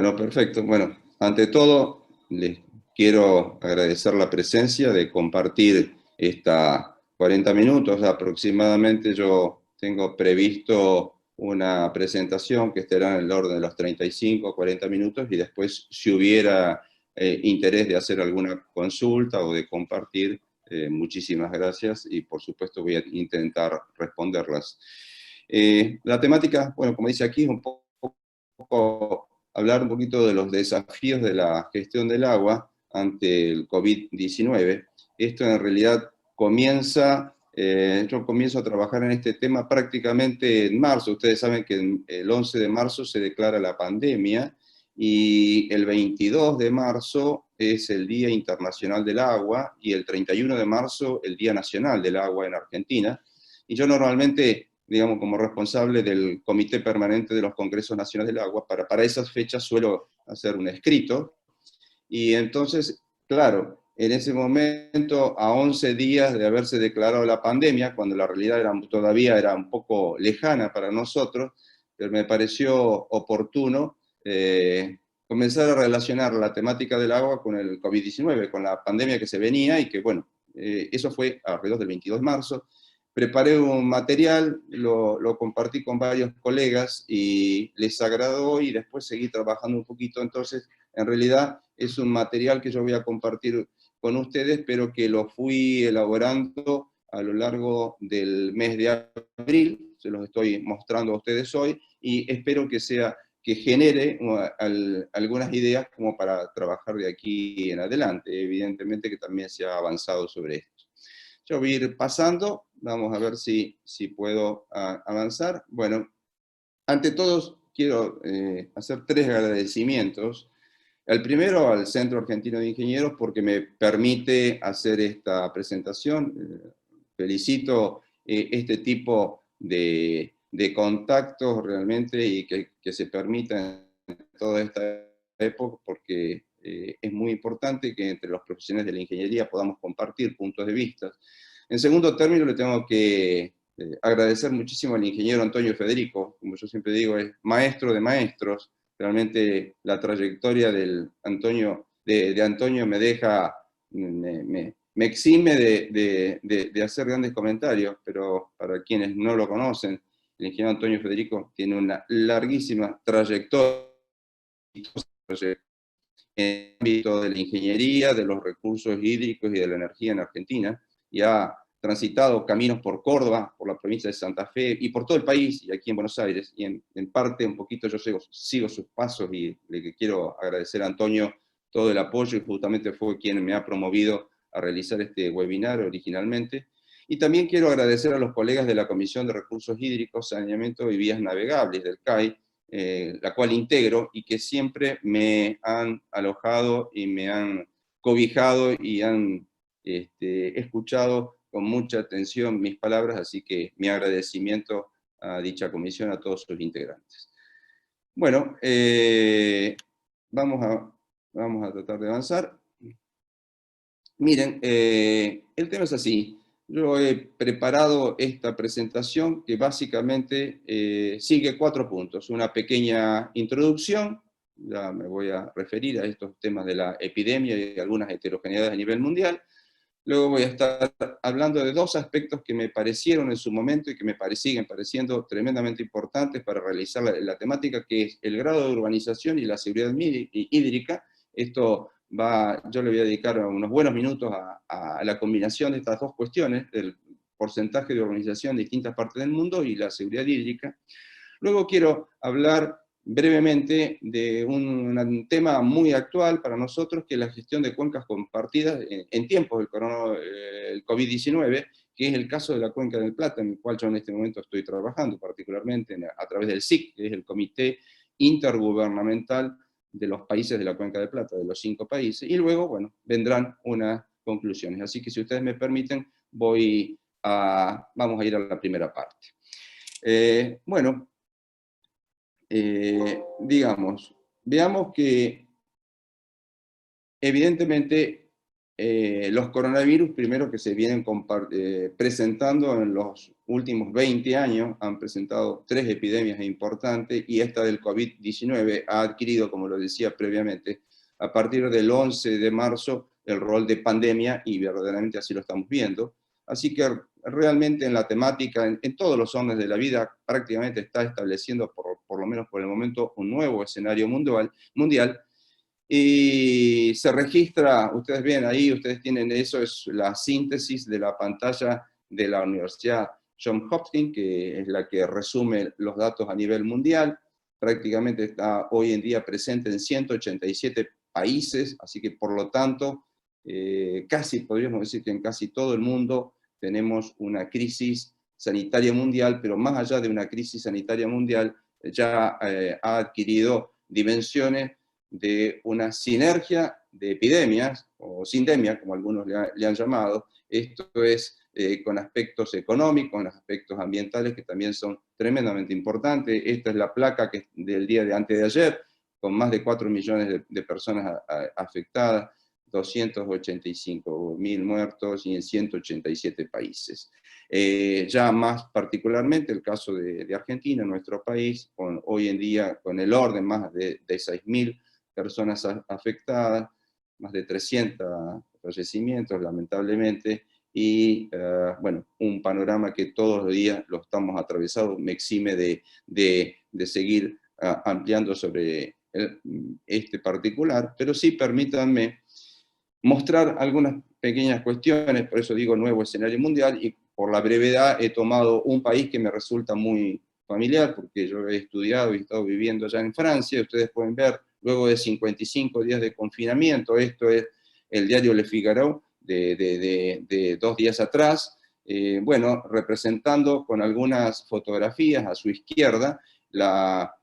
Bueno, perfecto. Bueno, ante todo, les quiero agradecer la presencia de compartir esta 40 minutos aproximadamente. Yo tengo previsto una presentación que estará en el orden de los 35 o 40 minutos y después, si hubiera interés de hacer alguna consulta o de compartir, muchísimas gracias y por supuesto voy a intentar responderlas. La temática, bueno, como dice aquí, es un poco hablar un poquito de los desafíos de la gestión del agua ante el COVID-19. Esto en realidad comienza, yo comienzo a trabajar en este tema prácticamente en marzo. Ustedes saben que el 11 de marzo se declara la pandemia y el 22 de marzo es el Día Internacional del Agua y el 31 de marzo el Día Nacional del Agua en Argentina. Y yo normalmente, digamos, como responsable del Comité Permanente de los Congresos Nacionales del Agua, para esas fechas suelo hacer un escrito, y entonces, claro, en ese momento, a 11 días de haberse declarado la pandemia, cuando la realidad todavía era un poco lejana para nosotros, pero me pareció oportuno comenzar a relacionar la temática del agua con el COVID-19, con la pandemia que se venía y que, bueno, eso fue alrededor del 22 de marzo. Preparé un material, lo compartí con varios colegas y les agradó y después seguí trabajando un poquito. Entonces, en realidad es un material que yo voy a compartir con ustedes, pero que lo fui elaborando a lo largo del mes de abril, se los estoy mostrando a ustedes hoy, y espero que genere algunas ideas como para trabajar de aquí en adelante. Evidentemente que también se ha avanzado sobre esto. Yo voy a ir pasando, vamos a ver si puedo avanzar. Bueno, ante todo quiero hacer tres agradecimientos. El primero al Centro Argentino de Ingenieros porque me permite hacer esta presentación. Felicito este tipo de contactos realmente y que se permitan en toda esta época porque es muy importante que entre los profesionales de la ingeniería podamos compartir puntos de vista. En segundo término, le tengo que agradecer muchísimo al ingeniero Antonio Federico, como yo siempre digo, es maestro de maestros. Realmente la trayectoria de Antonio me deja, me exime de hacer grandes comentarios, pero para quienes no lo conocen, el ingeniero Antonio Federico tiene una larguísima trayectoria en el ámbito de la ingeniería, de los recursos hídricos y de la energía en Argentina, y ha transitado caminos por Córdoba, por la provincia de Santa Fe y por todo el país, y aquí en Buenos Aires, y en parte un poquito yo sigo sus pasos y le quiero agradecer a Antonio todo el apoyo, y justamente fue quien me ha promovido a realizar este webinar originalmente. Y también quiero agradecer a los colegas de la Comisión de Recursos Hídricos, Saneamiento y Vías Navegables del CAI, la cual integro y que siempre me han alojado y me han cobijado y han escuchado con mucha atención mis palabras, así que mi agradecimiento a dicha comisión, a todos sus integrantes. Bueno, vamos a tratar de avanzar. Miren, el tema es así. Yo he preparado esta presentación que básicamente sigue 4 puntos. Una pequeña introducción, ya me voy a referir a estos temas de la epidemia y algunas heterogeneidades a nivel mundial. Luego voy a estar hablando de 2 aspectos que me parecieron en su momento y que siguen pareciendo tremendamente importantes para realizar la temática, que es el grado de urbanización y la seguridad hídrica. Yo le voy a dedicar unos buenos minutos a la combinación de estas 2 cuestiones, el porcentaje de urbanización en distintas partes del mundo y la seguridad hídrica. Luego quiero hablar brevemente de un tema muy actual para nosotros, que es la gestión de cuencas compartidas en tiempos del COVID-19, que es el caso de la Cuenca del Plata, en el cual yo en este momento estoy trabajando, particularmente a través del SIC, que es el Comité Intergubernamental de los países de la Cuenca del Plata, de los 5 países, y luego, bueno, vendrán unas conclusiones. Así que si ustedes me permiten, vamos a ir a la primera parte. Bueno, digamos, veamos que evidentemente los coronavirus, primero que se vienen presentando en los últimos 20 años han presentado 3 epidemias importantes, y esta del COVID-19 ha adquirido, como lo decía previamente, a partir del 11 de marzo el rol de pandemia, y verdaderamente así lo estamos viendo. Así que realmente en la temática, en todos los órdenes de la vida, prácticamente está estableciendo, por lo menos por el momento, un nuevo escenario mundial, y se registra, ustedes ven ahí, ustedes tienen eso, es la síntesis de la pantalla de la Universidad Johns Hopkins, que es la que resume los datos a nivel mundial. Prácticamente está hoy en día presente en 187 países, así que por lo tanto, casi podríamos decir que en casi todo el mundo tenemos una crisis sanitaria mundial, pero más allá de una crisis sanitaria mundial, ya ha adquirido dimensiones de una sinergia de epidemias, o sindemia, como algunos le han llamado. Esto es con aspectos económicos, con aspectos ambientales que también son tremendamente importantes. Esta es la placa del día de antes de ayer, con más de 4 millones de personas afectadas, 285.000 muertos y en 187 países. Ya más particularmente el caso de Argentina, nuestro país, hoy en día con el orden más de 6.000 personas afectadas, más de 300 fallecimientos lamentablemente, y bueno, un panorama que todos los días lo estamos atravesando, me exime de seguir ampliando sobre este particular, pero sí permítanme mostrar algunas pequeñas cuestiones, por eso digo nuevo escenario mundial, y por la brevedad he tomado un país que me resulta muy familiar, porque yo he estudiado y he estado viviendo allá en Francia. Ustedes pueden ver, luego de 55 días de confinamiento, esto es el diario Le Figaro de 2 días atrás, bueno, representando con algunas fotografías a su izquierda la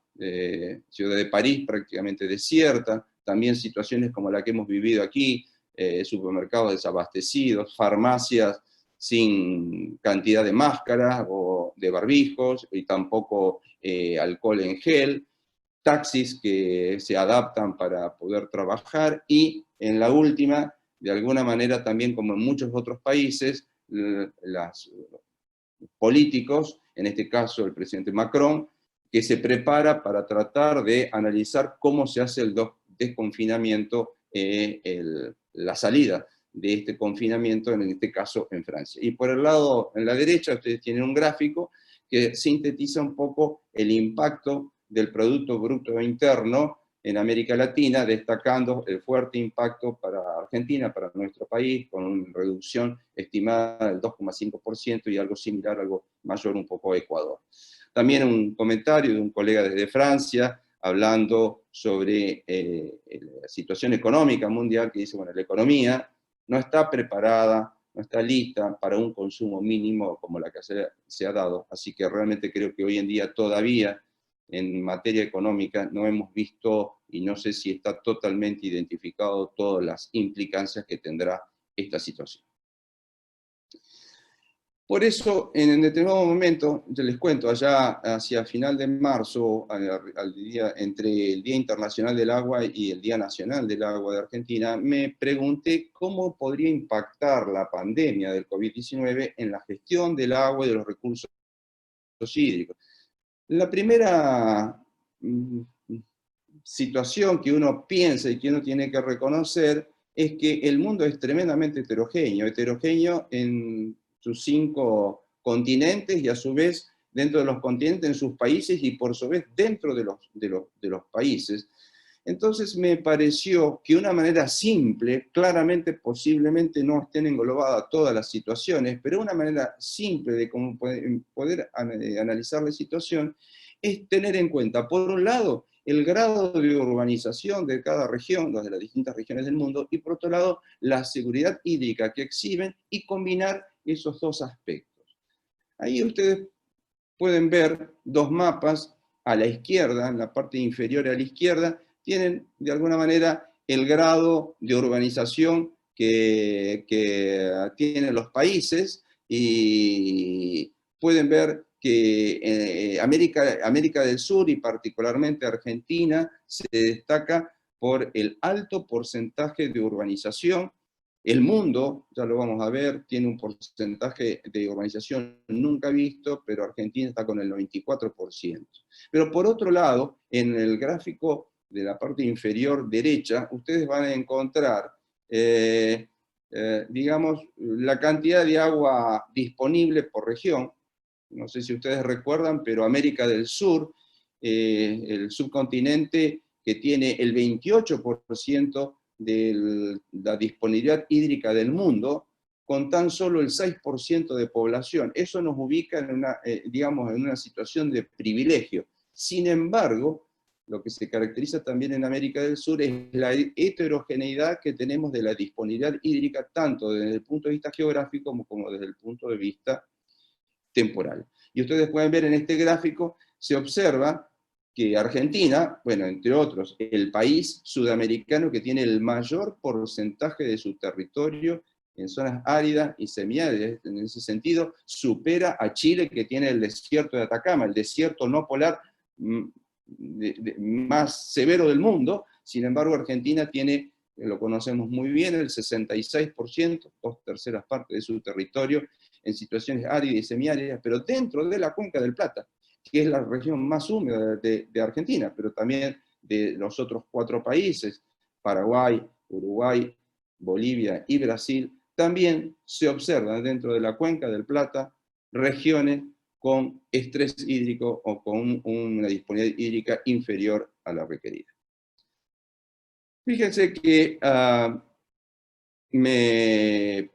ciudad de París prácticamente desierta, también situaciones como la que hemos vivido aquí, supermercados desabastecidos, farmacias sin cantidad de máscaras o de barbijos, y tampoco alcohol en gel, taxis que se adaptan para poder trabajar, y en la última, de alguna manera también como en muchos otros países, los políticos, en este caso el presidente Macron, que se prepara para tratar de analizar cómo se hace el desconfinamiento, la salida de este confinamiento, en este caso en Francia. Y por el lado, en la derecha, ustedes tienen un gráfico que sintetiza un poco el impacto del Producto Bruto Interno en América Latina, destacando el fuerte impacto para Argentina, para nuestro país, con una reducción estimada del 2,5% y algo similar, algo mayor un poco a Ecuador. También un comentario de un colega desde Francia, hablando sobre la situación económica mundial, que dice, bueno, la economía no está preparada, no está lista para un consumo mínimo como la que se ha dado, así que realmente creo que hoy en día todavía en materia económica no hemos visto, y no sé si está totalmente identificado, todas las implicancias que tendrá esta situación. Por eso, en determinado momento, yo les cuento, allá hacia final de marzo, entre el Día Internacional del Agua y el Día Nacional del Agua de Argentina, me pregunté cómo podría impactar la pandemia del COVID-19 en la gestión del agua y de los recursos hídricos. La primera situación que uno piensa y que uno tiene que reconocer es que el mundo es tremendamente heterogéneo en sus 5 continentes, y a su vez dentro de los continentes en sus países, y por su vez dentro de los países. Entonces me pareció que una manera simple, claramente posiblemente no estén englobadas todas las situaciones, pero una manera simple de cómo poder analizar la situación es tener en cuenta, por un lado, el grado de urbanización de cada región, de las distintas regiones del mundo, y por otro lado, la seguridad hídrica que exhiben, y combinar esos dos aspectos. Ahí ustedes pueden ver 2 mapas a la izquierda, en la parte inferior a la izquierda, tienen de alguna manera el grado de urbanización que tienen los países, y pueden ver que América del Sur, y particularmente Argentina, se destaca por el alto porcentaje de urbanización, El mundo, ya lo vamos a ver, tiene un porcentaje de urbanización nunca visto, pero Argentina está con el 94%. Pero por otro lado, en el gráfico de la parte inferior derecha, ustedes van a encontrar, digamos, la cantidad de agua disponible por región. No sé si ustedes recuerdan, pero América del Sur, el subcontinente que tiene el 28% de la disponibilidad hídrica del mundo, con tan solo el 6% de población. Eso nos ubica en una, digamos, en una situación de privilegio. Sin embargo, lo que se caracteriza también en América del Sur es la heterogeneidad que tenemos de la disponibilidad hídrica, tanto desde el punto de vista geográfico como desde el punto de vista temporal. Y ustedes pueden ver en este gráfico, se observa que Argentina, bueno, entre otros, el país sudamericano que tiene el mayor porcentaje de su territorio en zonas áridas y semiáridas, en ese sentido, supera a Chile, que tiene el desierto de Atacama, el desierto no polar más severo del mundo. Sin embargo, Argentina tiene, lo conocemos muy bien, el 66%, 2/3 partes de su territorio, en situaciones áridas y semiáridas, pero dentro de la Cuenca del Plata, que es la región más húmeda de Argentina, pero también de los otros 4 países, Paraguay, Uruguay, Bolivia y Brasil, también se observan dentro de la Cuenca del Plata regiones con estrés hídrico o con una disponibilidad hídrica inferior a la requerida. Fíjense que me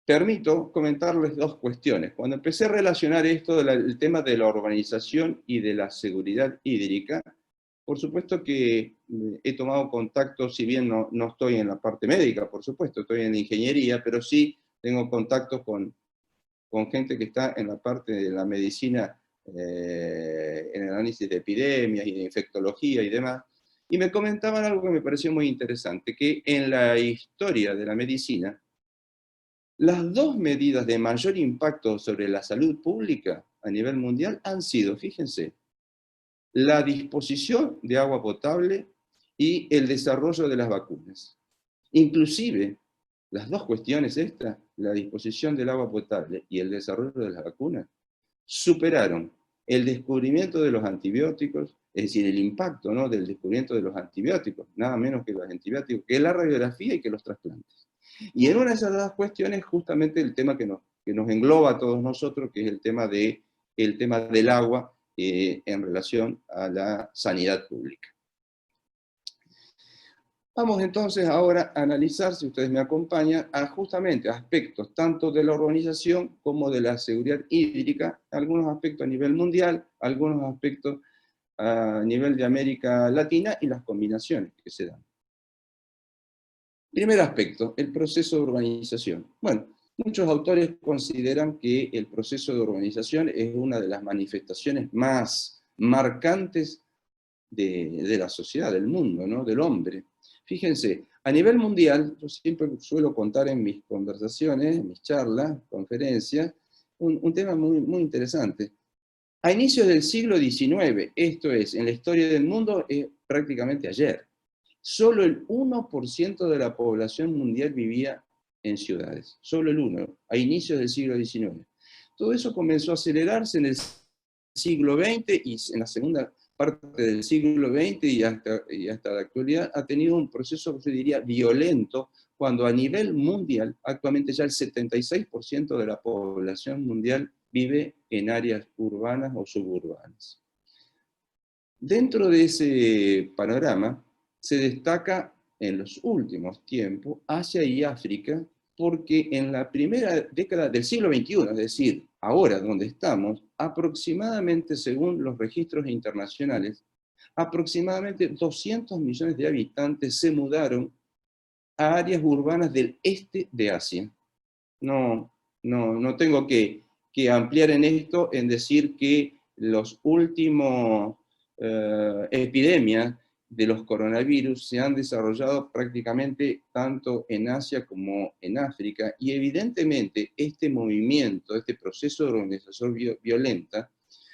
permito comentarles 2 cuestiones. Cuando empecé a relacionar esto del tema de la urbanización y de la seguridad hídrica, por supuesto que he tomado contacto, si bien no estoy en la parte médica, por supuesto, estoy en ingeniería, pero sí tengo contacto con gente que está en la parte de la medicina, en el análisis de epidemias y de infectología y demás, y me comentaban algo que me pareció muy interesante, que en la historia de la medicina, las 2 medidas de mayor impacto sobre la salud pública a nivel mundial han sido, fíjense, la disposición de agua potable y el desarrollo de las vacunas. Inclusive, las 2 cuestiones estas, la disposición del agua potable y el desarrollo de las vacunas, superaron el descubrimiento de los antibióticos, es decir, el impacto, ¿no?, del descubrimiento de los antibióticos, nada menos que los antibióticos, que la radiografía y que los trasplantes. Y en una de esas 2 cuestiones, justamente el tema que nos engloba a todos nosotros, que es el tema del agua en relación a la sanidad pública. Vamos entonces ahora a analizar, si ustedes me acompañan, justamente aspectos tanto de la urbanización como de la seguridad hídrica, algunos aspectos a nivel mundial, algunos aspectos a nivel de América Latina y las combinaciones que se dan. Primer aspecto, el proceso de urbanización. Bueno, muchos autores consideran que el proceso de urbanización es una de las manifestaciones más marcantes de la sociedad, del mundo, ¿no?, del hombre. Fíjense, a nivel mundial, yo siempre suelo contar en mis conversaciones, en mis charlas, conferencias, un tema muy, muy interesante. A inicios del siglo XIX, esto es, en la historia del mundo, es prácticamente ayer, solo el 1% de la población mundial vivía en ciudades, solo el 1%, a inicios del siglo XIX. Todo eso comenzó a acelerarse en el siglo XX y en la segunda parte del siglo XX y hasta la actualidad ha tenido un proceso, yo diría, violento, cuando a nivel mundial, actualmente ya el 76% de la población mundial vive en áreas urbanas o suburbanas. Dentro de ese panorama se destaca en los últimos tiempos Asia y África, porque en la primera década del siglo XXI, es decir, ahora donde estamos, aproximadamente, según los registros internacionales, aproximadamente 200 millones de habitantes se mudaron a áreas urbanas del este de Asia. No tengo que ampliar en esto, en decir que los últimos epidemias de los coronavirus se han desarrollado prácticamente tanto en Asia como en África, y evidentemente este movimiento, este proceso de organización violenta,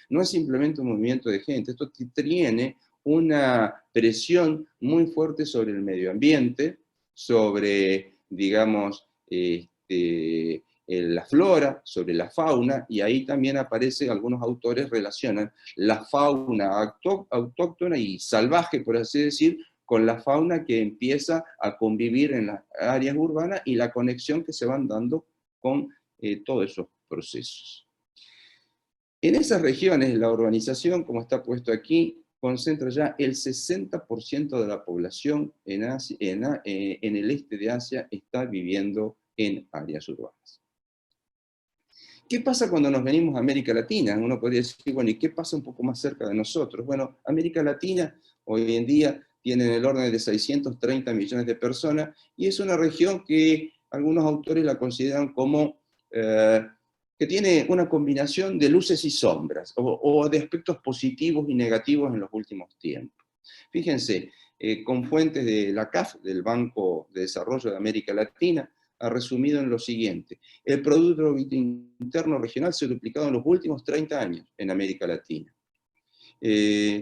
no es simplemente un movimiento de gente, esto tiene una presión muy fuerte sobre el medio ambiente, sobre, digamos, la flora, sobre la fauna, y ahí también aparece, algunos autores relacionan la fauna autóctona y salvaje, por así decir, con la fauna que empieza a convivir en las áreas urbanas y la conexión que se van dando con todos esos procesos. En esas regiones, la urbanización, como está puesto aquí, concentra ya el 60% de la población en el este de Asia está viviendo en áreas urbanas. ¿Qué pasa cuando nos venimos a América Latina? Uno podría decir, bueno, ¿y qué pasa un poco más cerca de nosotros? Bueno, América Latina hoy en día tiene en el orden de 630 millones de personas, y es una región que algunos autores la consideran como que tiene una combinación de luces y sombras, o de aspectos positivos y negativos en los últimos tiempos. Fíjense, con fuentes de la CAF, del Banco de Desarrollo de América Latina, ha resumido en lo siguiente: el Producto Interno Regional se ha duplicado en los últimos 30 años en América Latina.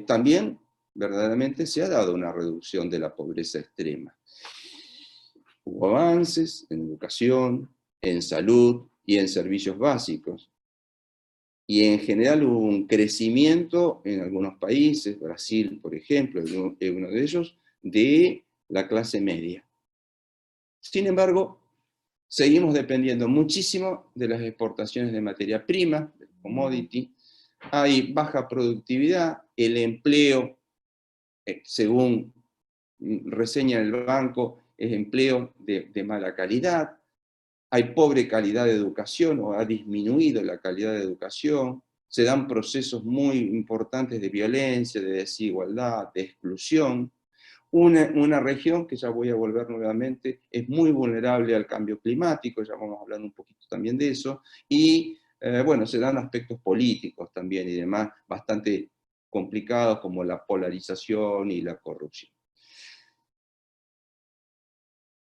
También, verdaderamente, se ha dado una reducción de la pobreza extrema. Hubo avances en educación, en salud y en servicios básicos. Y en general hubo un crecimiento en algunos países, Brasil, por ejemplo, es uno de ellos, de la clase media. Sin embargo, seguimos dependiendo muchísimo de las exportaciones de materia prima, de commodity. Hay baja productividad, el empleo, según reseña el banco, es empleo de mala calidad. Hay pobre calidad de educación, o ha disminuido la calidad de educación. Se dan procesos muy importantes de violencia, de desigualdad, de exclusión. Una región, que ya voy a volver nuevamente, es muy vulnerable al cambio climático, ya vamos a hablar un poquito también de eso, y bueno, se dan aspectos políticos también y demás bastante complicados, como la polarización y la corrupción.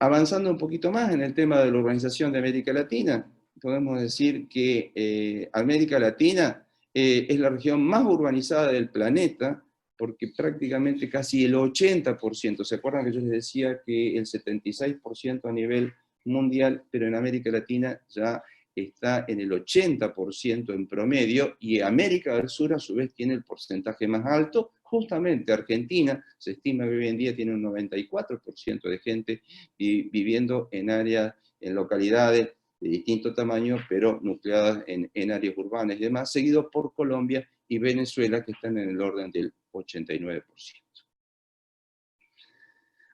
Avanzando un poquito más en el tema de la urbanización de América Latina, podemos decir que América Latina es la región más urbanizada del planeta, porque prácticamente casi el 80%, ¿se acuerdan que yo les decía que el 76% a nivel mundial, pero en América Latina ya está en el 80% en promedio, y América del Sur a su vez tiene el porcentaje más alto? Justamente Argentina, se estima que hoy en día tiene un 94% de gente viviendo en áreas, en localidades de distinto tamaño, pero nucleadas en áreas urbanas y demás, seguido por Colombia y Venezuela, que están en el orden del 89%.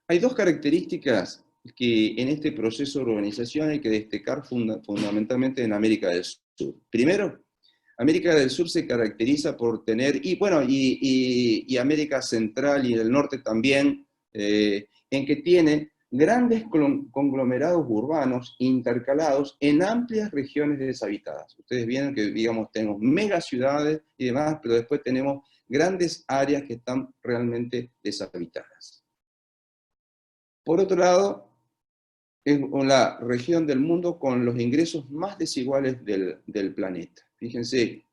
Hay dos características que en este proceso de urbanización hay que destacar fundamentalmente en América del Sur. Primero, América del Sur se caracteriza por tener, y América Central y el Norte también, en que tiene grandes conglomerados urbanos intercalados en amplias regiones deshabitadas. Ustedes vieron que, digamos, tenemos megaciudades y demás, pero después tenemos grandes áreas que están realmente deshabitadas. Por otro lado, es la región del mundo con los ingresos más desiguales del planeta. Fíjense,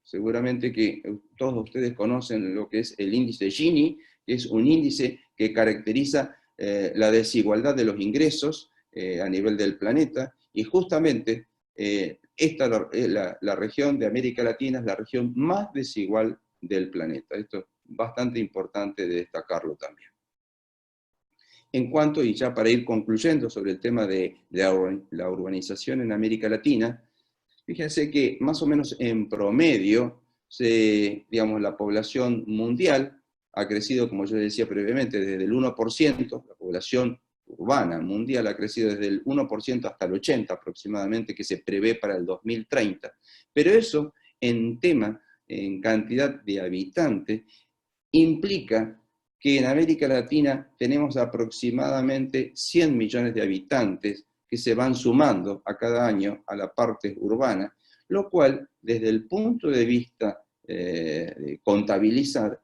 seguramente que todos ustedes conocen lo que es el índice Gini, que es un índice que caracteriza la desigualdad de los ingresos a nivel del planeta, y justamente la región de América Latina es la región más desigual del planeta. Esto es bastante importante de destacarlo también. En cuanto, y ya para ir concluyendo sobre el tema de la urbanización en América Latina, fíjense que más o menos en promedio, digamos, la población mundial ha crecido, como yo decía previamente, desde el 1%, la población urbana mundial ha crecido desde el 1% hasta el 80% aproximadamente, que se prevé para el 2030. Pero eso, en cantidad de habitantes, implica que en América Latina tenemos aproximadamente 100 millones de habitantes que se van sumando a cada año a la parte urbana, lo cual, desde el punto de vista de contabilizar,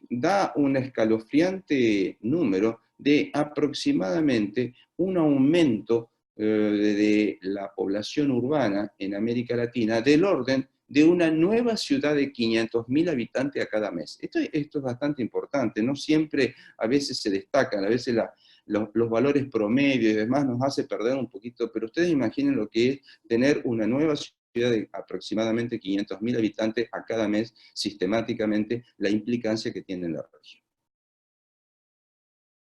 da un escalofriante número de aproximadamente un aumento de la población urbana en América Latina del orden de una nueva ciudad de 500.000 habitantes a cada mes. Esto es bastante importante, no siempre a veces se destacan, a veces los valores promedio y demás nos hace perder un poquito, pero ustedes imaginen lo que es tener una nueva ciudad de aproximadamente 500.000 habitantes a cada mes, sistemáticamente, la implicancia que tiene en la región.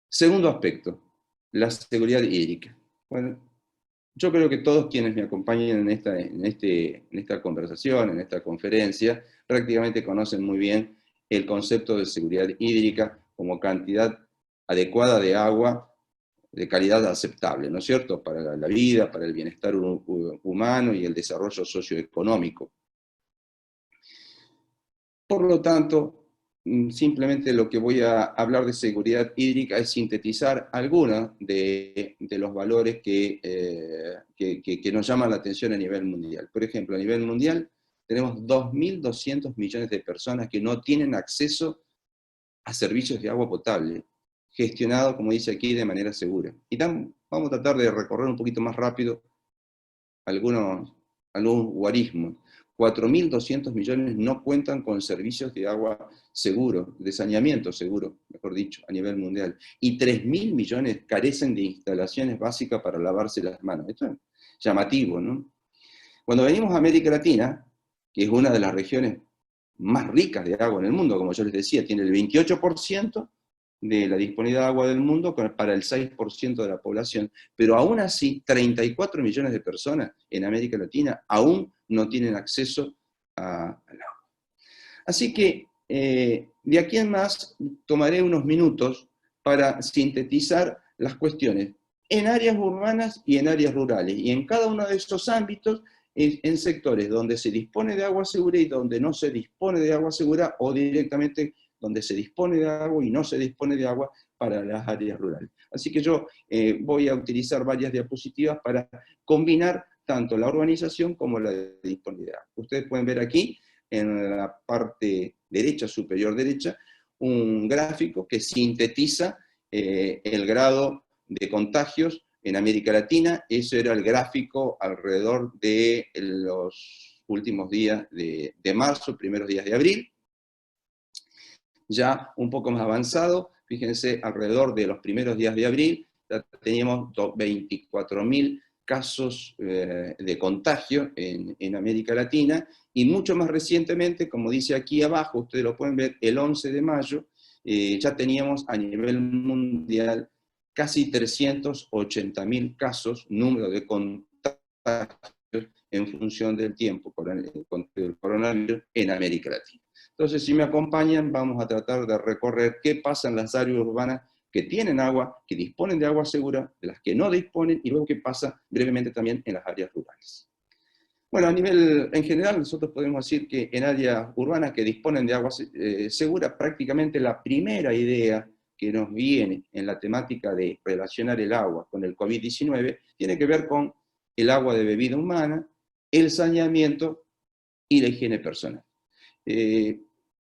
Segundo aspecto, la seguridad hídrica. Bueno, yo creo que todos quienes me acompañan en esta conversación, en esta conferencia, prácticamente conocen muy bien el concepto de seguridad hídrica como cantidad adecuada de agua de calidad aceptable, ¿no es cierto?, para la vida, para el bienestar humano y el desarrollo socioeconómico. Por lo tanto, simplemente lo que voy a hablar de seguridad hídrica es sintetizar algunos de los valores que nos llaman la atención a nivel mundial. Por ejemplo, a nivel mundial tenemos 2.200 millones de personas que no tienen acceso a servicios de agua potable, gestionado, como dice aquí, de manera segura. Y vamos a tratar de recorrer un poquito más rápido algunos guarismos. 4.200 millones no cuentan con servicios de agua seguro, de saneamiento seguro, mejor dicho, a nivel mundial. Y 3.000 millones carecen de instalaciones básicas para lavarse las manos. Esto es llamativo, ¿no? Cuando venimos a América Latina, que es una de las regiones más ricas de agua en el mundo, como yo les decía, tiene el 28% de la disponibilidad de agua del mundo para el 6% de la población, pero aún así 34 millones de personas en América Latina aún no tienen acceso al agua. Así que de aquí en más tomaré unos minutos para sintetizar las cuestiones en áreas urbanas y en áreas rurales, y en cada uno de estos ámbitos en sectores donde se dispone de agua segura y donde no se dispone de agua segura, o directamente donde se dispone de agua y no se dispone de agua para las áreas rurales. Así que yo voy a utilizar varias diapositivas para combinar tanto la urbanización como la disponibilidad. Ustedes pueden ver aquí, en la parte derecha, superior derecha, un gráfico que sintetiza el grado de contagios en América Latina. Eso era el gráfico alrededor de los últimos días de marzo, primeros días de abril. Ya un poco más avanzado, fíjense, alrededor de los primeros días de abril, ya teníamos 24.000 casos de contagio en América Latina, y mucho más recientemente, como dice aquí abajo, ustedes lo pueden ver, el 11 de mayo, ya teníamos a nivel mundial casi 380.000 casos, número de contagios en función del tiempo con el coronavirus en América Latina. Entonces, si me acompañan, vamos a tratar de recorrer qué pasa en las áreas urbanas que tienen agua, que disponen de agua segura, de las que no disponen, y luego qué pasa brevemente también en las áreas rurales. Bueno, en general, nosotros podemos decir que en áreas urbanas que disponen de agua segura, prácticamente la primera idea que nos viene en la temática de relacionar el agua con el COVID-19 tiene que ver con el agua de bebida humana, el saneamiento y la higiene personal.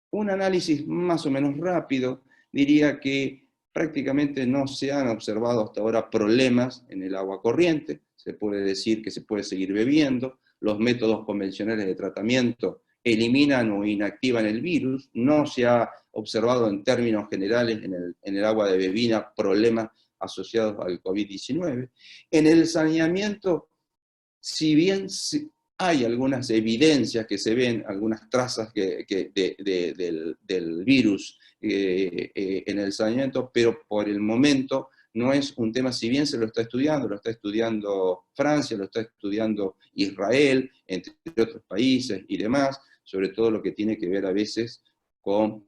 Un análisis más o menos rápido diría que prácticamente no se han observado hasta ahora problemas en el agua corriente, se puede decir que se puede seguir bebiendo, los métodos convencionales de tratamiento eliminan o inactivan el virus, no se ha observado en términos generales en el agua de bebida problemas asociados al COVID-19. En el saneamiento, si bien hay algunas evidencias que se ven, algunas trazas del virus en el saneamiento, pero por el momento no es un tema, si bien se lo está estudiando Francia, lo está estudiando Israel, entre otros países y demás, sobre todo lo que tiene que ver a veces con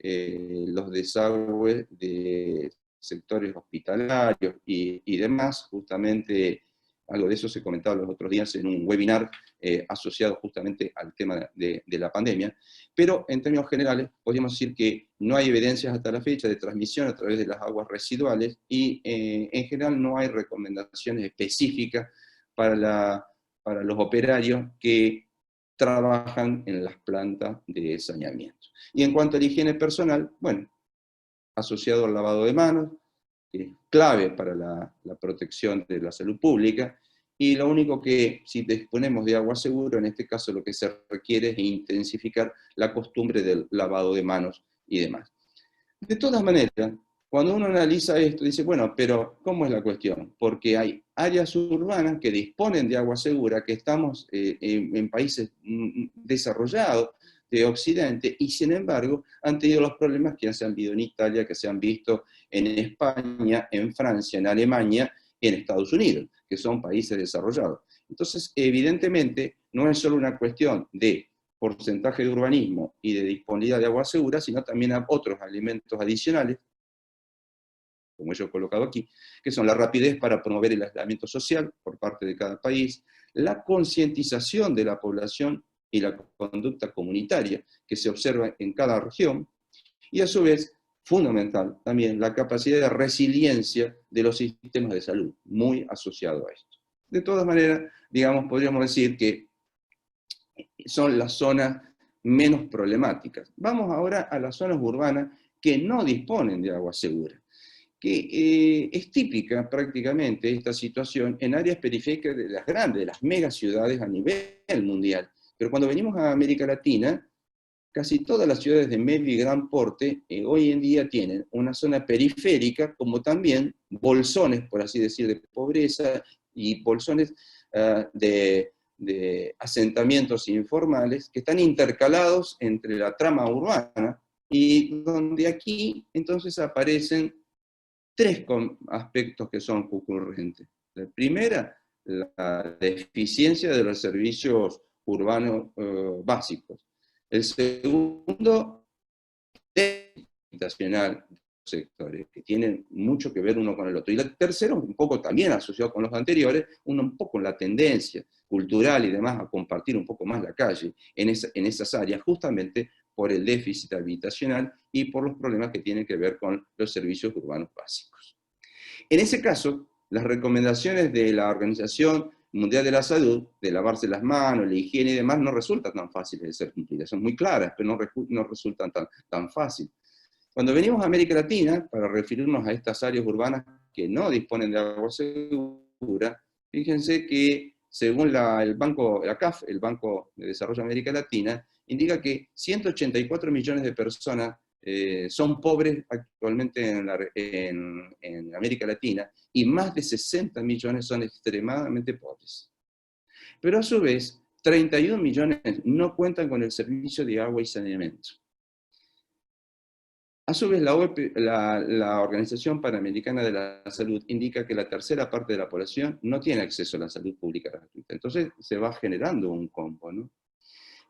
los desagües de sectores hospitalarios y demás. Justamente algo de eso se comentaba los otros días en un webinar asociado justamente al tema de la pandemia, pero en términos generales podríamos decir que no hay evidencias hasta la fecha de transmisión a través de las aguas residuales, y en general no hay recomendaciones específicas para los operarios que trabajan en las plantas de saneamiento. Y en cuanto a la higiene personal, bueno, asociado al lavado de manos, que es clave para la protección de la salud pública, y lo único que, si disponemos de agua segura, en este caso lo que se requiere es intensificar la costumbre del lavado de manos y demás. De todas maneras, cuando uno analiza esto, dice, bueno, pero ¿cómo es la cuestión? Porque hay áreas urbanas que disponen de agua segura, que estamos en países desarrollados de Occidente, y sin embargo han tenido los problemas que se han visto en Italia, que se han visto en España, en Francia, en Alemania, en Estados Unidos, que son países desarrollados. Entonces, evidentemente, no es solo una cuestión de porcentaje de urbanismo y de disponibilidad de agua segura, sino también a otros elementos adicionales, como yo he colocado aquí, que son la rapidez para promover el aislamiento social por parte de cada país, la concientización de la población y la conducta comunitaria que se observa en cada región, y a su vez, fundamental también, la capacidad de resiliencia de los sistemas de salud, muy asociado a esto. De todas maneras, digamos, podríamos decir que son las zonas menos problemáticas. Vamos ahora a las zonas urbanas que no disponen de agua segura, que es típica prácticamente esta situación en áreas periféricas de las grandes, de las megaciudades a nivel mundial. Pero cuando venimos a América Latina, casi todas las ciudades de medio y gran porte hoy en día tienen una zona periférica, como también bolsones, por así decir, de pobreza, y bolsones de asentamientos informales que están intercalados entre la trama urbana, y donde aquí entonces aparecen tres aspectos que son concurrentes. La primera, la deficiencia de los servicios urbanos básicos. El segundo, habitacional de los sectores, que tienen mucho que ver uno con el otro. Y el tercero, un poco también asociado con los anteriores, un poco la tendencia cultural y demás a compartir un poco más la calle en esas áreas, justamente por el déficit habitacional y por los problemas que tienen que ver con los servicios urbanos básicos. En ese caso, las recomendaciones de la Organización Mundial de la Salud, de lavarse las manos, la higiene y demás, no resultan tan fáciles de ser cumplidas. Son muy claras, pero no resultan tan fáciles. Cuando venimos a América Latina, para referirnos a estas áreas urbanas que no disponen de agua segura, fíjense que según el Banco, la CAF, el Banco de Desarrollo de América Latina, indica que 184 millones de personas son pobres actualmente en América Latina, y más de 60 millones son extremadamente pobres. Pero a su vez, 31 millones no cuentan con el servicio de agua y saneamiento. A su vez, la Organización Panamericana de la Salud indica que la tercera parte de la población no tiene acceso a la salud pública gratuita. Entonces se va generando un combo, ¿no?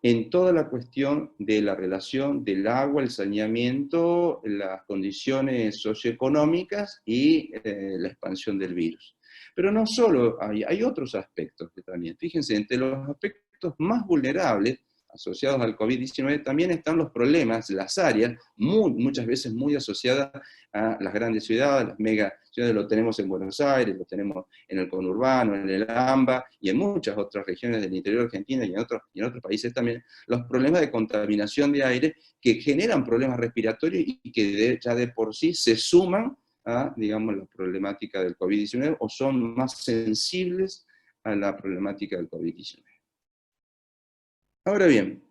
En toda la cuestión de la relación del agua, el saneamiento, las condiciones socioeconómicas y la expansión del virus. Pero no solo, hay otros aspectos que también. Fíjense, entre los aspectos más vulnerables asociados al COVID-19 también están los problemas, las áreas, muchas veces muy asociadas a las grandes ciudades, las mega ciudades. Lo tenemos en Buenos Aires, lo tenemos en el conurbano, en el AMBA, y en muchas otras regiones del interior de Argentina y en otros países también, los problemas de contaminación de aire que generan problemas respiratorios y que ya de por sí se suman a, digamos, la problemática del COVID-19 o son más sensibles a la problemática del COVID-19. Ahora bien,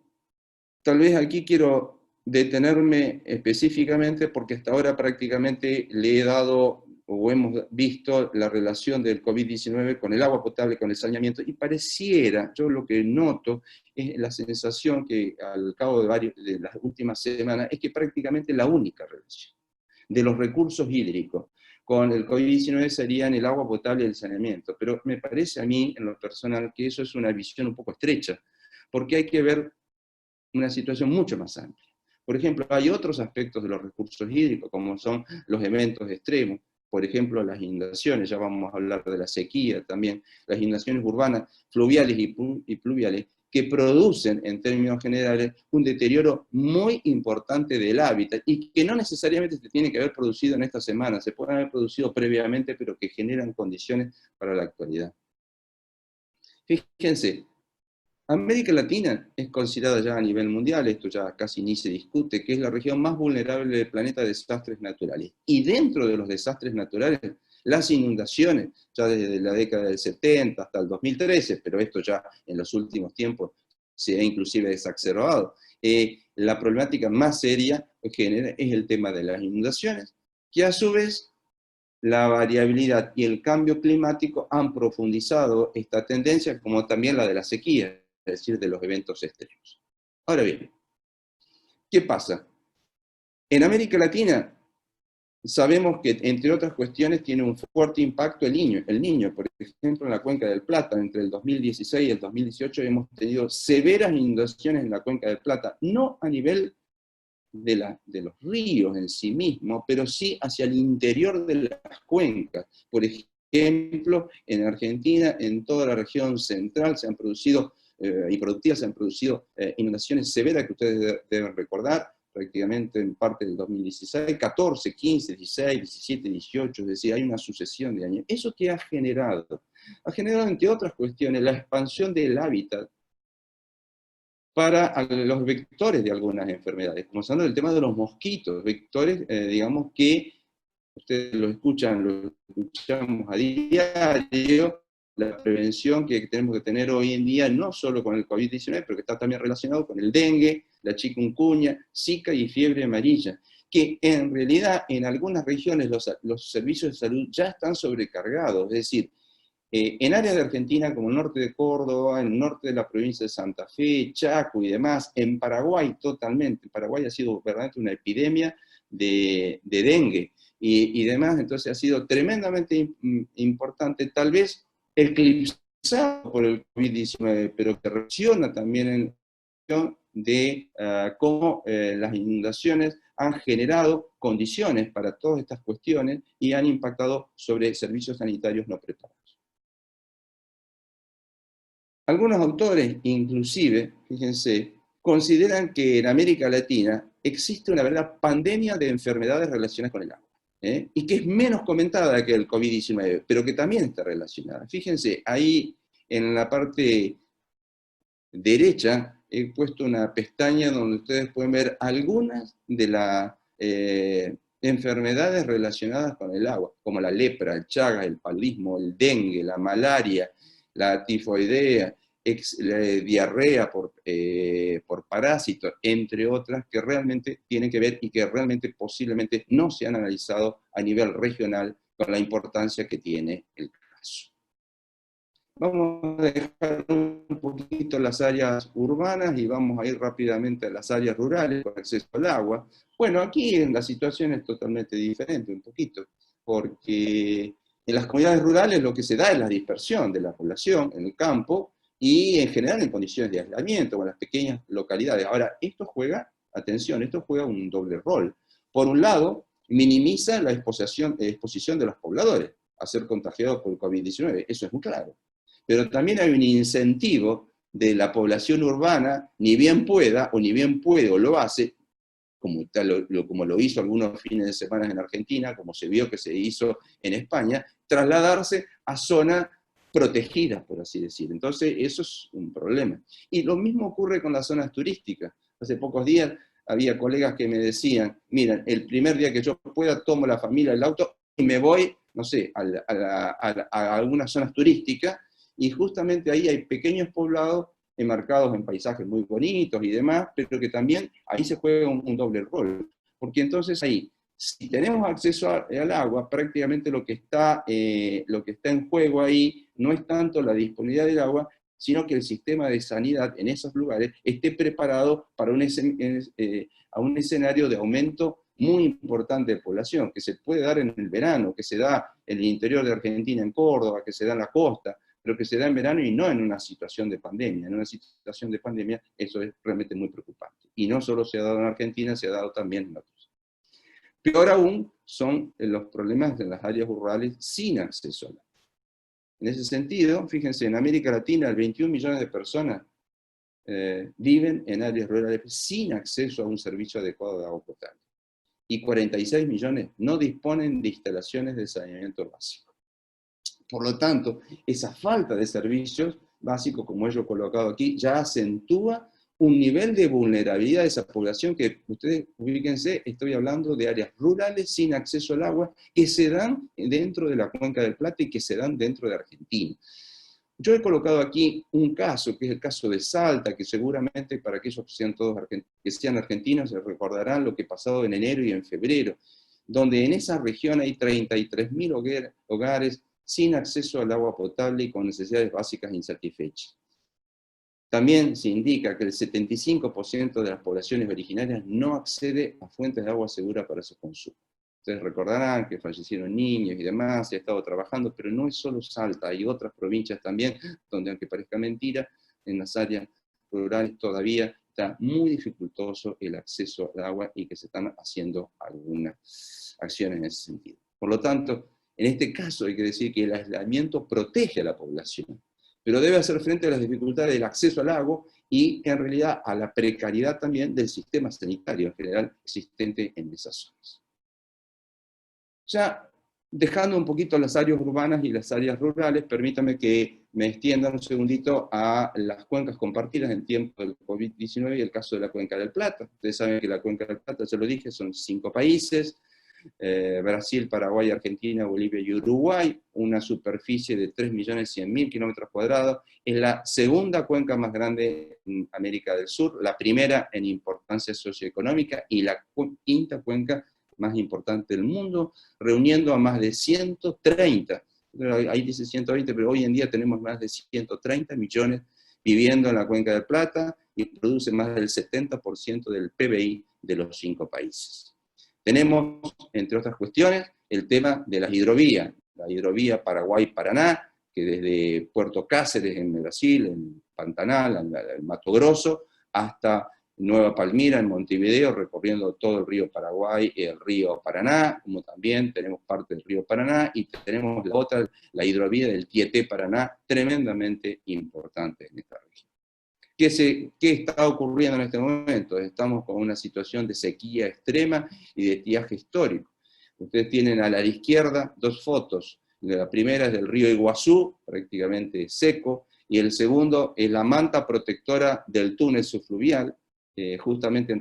tal vez aquí quiero detenerme específicamente porque hasta ahora prácticamente le he dado o hemos visto la relación del COVID-19 con el agua potable, con el saneamiento, y pareciera, yo lo que noto es la sensación que al cabo de las últimas semanas es que prácticamente la única relación de los recursos hídricos con el COVID-19 serían el agua potable y el saneamiento, pero me parece a mí, en lo personal, que eso es una visión un poco estrecha, porque hay que ver una situación mucho más amplia. Por ejemplo, hay otros aspectos de los recursos hídricos, como son los eventos extremos, por ejemplo, las inundaciones, ya vamos a hablar de la sequía también, las inundaciones urbanas, fluviales y pluviales, que producen, en términos generales, un deterioro muy importante del hábitat, y que no necesariamente se tiene que haber producido en esta semana, se pueden haber producido previamente, pero que generan condiciones para la actualidad. Fíjense, América Latina es considerada ya a nivel mundial, esto ya casi ni se discute, que es la región más vulnerable del planeta a desastres naturales. Y dentro de los desastres naturales, las inundaciones, ya desde la década del 70 hasta el 2013, pero esto ya en los últimos tiempos se ha inclusive exacerbado. La problemática más seria que genera es el tema de las inundaciones, que a su vez la variabilidad y el cambio climático han profundizado esta tendencia, como también la de la sequía, es decir, de los eventos extremos. Ahora bien, ¿qué pasa? En América Latina sabemos que, entre otras cuestiones, tiene un fuerte impacto el niño. El niño, por ejemplo, en la Cuenca del Plata, entre el 2016 y el 2018 hemos tenido severas inundaciones en la Cuenca del Plata, no a nivel de los ríos en sí mismos, pero sí hacia el interior de las cuencas. Por ejemplo, en Argentina, en toda la región central se han producido, y productivas se han producido inundaciones severas que ustedes deben recordar, prácticamente en parte del 2016, 14, 15, 16, 17, 18, es decir, hay una sucesión de años. ¿Eso qué ha generado? Ha generado, entre otras cuestiones, la expansión del hábitat para los vectores de algunas enfermedades. Comenzando del tema de los mosquitos, vectores, digamos que ustedes lo escuchamos a diario, la prevención que tenemos que tener hoy en día, no solo con el COVID-19, pero que está también relacionado con el dengue, la chikungunya, zika y fiebre amarilla, que en realidad en algunas regiones los servicios de salud ya están sobrecargados, es decir, en áreas de Argentina como el norte de Córdoba, en el norte de la provincia de Santa Fe, Chaco y demás, en Paraguay totalmente, Paraguay ha sido verdaderamente una epidemia de dengue y demás, entonces ha sido tremendamente importante, tal vez eclipsado por el COVID-19, pero que reacciona también en de cómo las inundaciones han generado condiciones para todas estas cuestiones y han impactado sobre servicios sanitarios no preparados. Algunos autores, inclusive, fíjense, consideran que en América Latina existe una verdadera pandemia de enfermedades relacionadas con el agua, y que es menos comentada que el COVID-19, pero que también está relacionada. Fíjense, ahí en la parte derecha he puesto una pestaña donde ustedes pueden ver algunas de las enfermedades relacionadas con el agua, como la lepra, el chagas, el paludismo, el dengue, la malaria, la tifoidea, la diarrea por parásitos, entre otras, que realmente tienen que ver y que realmente posiblemente no se han analizado a nivel regional con la importancia que tiene el caso. Vamos a dejar un poquito las áreas urbanas y vamos a ir rápidamente a las áreas rurales con acceso al agua. Bueno, aquí la situación es totalmente diferente, un poquito, porque en las comunidades rurales lo que se da es la dispersión de la población en el campo y en general en condiciones de aislamiento o en las pequeñas localidades. Ahora, esto juega, atención, esto juega un doble rol. Por un lado, minimiza la exposición de los pobladores a ser contagiados por el COVID-19, eso es muy claro. Pero también hay un incentivo de la población urbana, ni bien pueda, o ni bien puede o lo hace, como lo hizo algunos fines de semana en Argentina, como se vio que se hizo en España, trasladarse a zonas protegidas, por así decir. Entonces, eso es un problema. Y lo mismo ocurre con las zonas turísticas. Hace pocos días había colegas que me decían, miren, el primer día que yo pueda, tomo la familia, el auto, y me voy, no sé, a algunas zonas turísticas, y justamente ahí hay pequeños poblados enmarcados en paisajes muy bonitos y demás, pero que también ahí se juega un doble rol, porque entonces ahí, si tenemos acceso al agua, prácticamente lo que está en juego ahí no es tanto la disponibilidad del agua, sino que el sistema de sanidad en esos lugares esté preparado para a un escenario de aumento muy importante de población, que se puede dar en el verano, que se da en el interior de Argentina, en Córdoba, que se da en la costa, pero que se da en verano y no en una situación de pandemia. En una situación de pandemia eso es realmente muy preocupante. Y no solo se ha dado en Argentina, se ha dado también en otros. Peor aún son los problemas de las áreas rurales sin acceso al agua. En ese sentido, fíjense, en América Latina, 21 millones de personas viven en áreas rurales sin acceso a un servicio adecuado de agua potable. Y 46 millones no disponen de instalaciones de saneamiento básico. Por lo tanto, esa falta de servicios básico, como yo he colocado aquí, ya acentúa un nivel de vulnerabilidad de esa población que, ustedes ubíquense, estoy hablando de áreas rurales sin acceso al agua, que se dan dentro de la Cuenca del Plata y que se dan dentro de Argentina. Yo he colocado aquí un caso, que es el caso de Salta, que seguramente para aquellos que sean argentinos se recordarán lo que pasó en enero y en febrero, donde en esa región hay 33.000 hogares sin acceso al agua potable y con necesidades básicas insatisfechas. También se indica que el 75% de las poblaciones originarias no accede a fuentes de agua segura para su consumo. Ustedes recordarán que fallecieron niños y demás, se ha estado trabajando, pero no es solo Salta, hay otras provincias también, donde aunque parezca mentira, en las áreas rurales todavía está muy dificultoso el acceso al agua y que se están haciendo algunas acciones en ese sentido. Por lo tanto, en este caso hay que decir que el aislamiento protege a la población, pero debe hacer frente a las dificultades del acceso al agua y en realidad a la precariedad también del sistema sanitario en general existente en esas zonas. Ya dejando un poquito las áreas urbanas y las áreas rurales, permítame que me extienda un segundito a las cuencas compartidas en tiempo del COVID-19 y el caso de la Cuenca del Plata. Ustedes saben que la Cuenca del Plata, ya lo dije, son 5 países, Brasil, Paraguay, Argentina, Bolivia y Uruguay, una superficie de 3.100.000 kilómetros cuadrados, es la segunda cuenca más grande en América del Sur, la primera en importancia socioeconómica y la quinta cuenca más importante del mundo, reuniendo a más de 130, ahí dice 120, pero hoy en día tenemos más de 130 millones viviendo en la Cuenca del Plata y produce más del 70% del PBI de los 5 países. Tenemos, entre otras cuestiones, el tema de las hidrovías, la hidrovía Paraguay-Paraná, que desde Puerto Cáceres en Brasil, en Pantanal, en Mato Grosso, hasta Nueva Palmira en Montevideo, recorriendo todo el río Paraguay y el río Paraná, como también tenemos parte del río Paraná, y tenemos la otra, la hidrovía del Tieté-Paraná, tremendamente importante en esta región. ¿Qué está ocurriendo en este momento? Estamos con una situación de sequía extrema y de estiaje histórico. Ustedes tienen a la izquierda 2 fotos. La primera es del río Iguazú, prácticamente seco, y el segundo es la manta protectora del túnel subfluvial. Justamente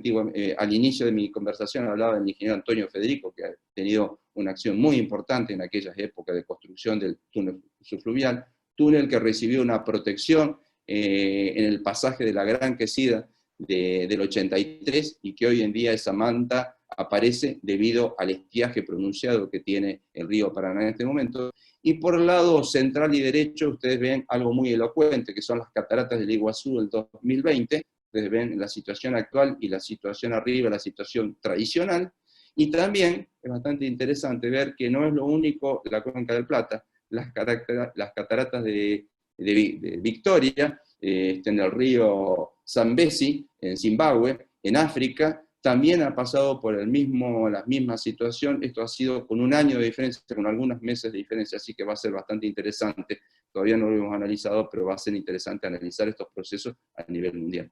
al inicio de mi conversación hablaba del ingeniero Antonio Federico, que ha tenido una acción muy importante en aquellas épocas de construcción del túnel subfluvial, túnel que recibió una protección en el pasaje de la Gran Quesida del 83, y que hoy en día esa manta aparece debido al estiaje pronunciado que tiene el río Paraná en este momento. Y por el lado central y derecho ustedes ven algo muy elocuente, que son las cataratas del Iguazú del 2020, ustedes ven la situación actual y la situación arriba, la situación tradicional, y también es bastante interesante ver que no es lo único la Cuenca del Plata, las cataratas de Victoria, en el río Zambezi, en Zimbabue, en África, también ha pasado por la misma situación. Esto ha sido con un año de diferencia, con algunos meses de diferencia, así que va a ser bastante interesante. Todavía no lo hemos analizado, pero va a ser interesante analizar estos procesos a nivel mundial.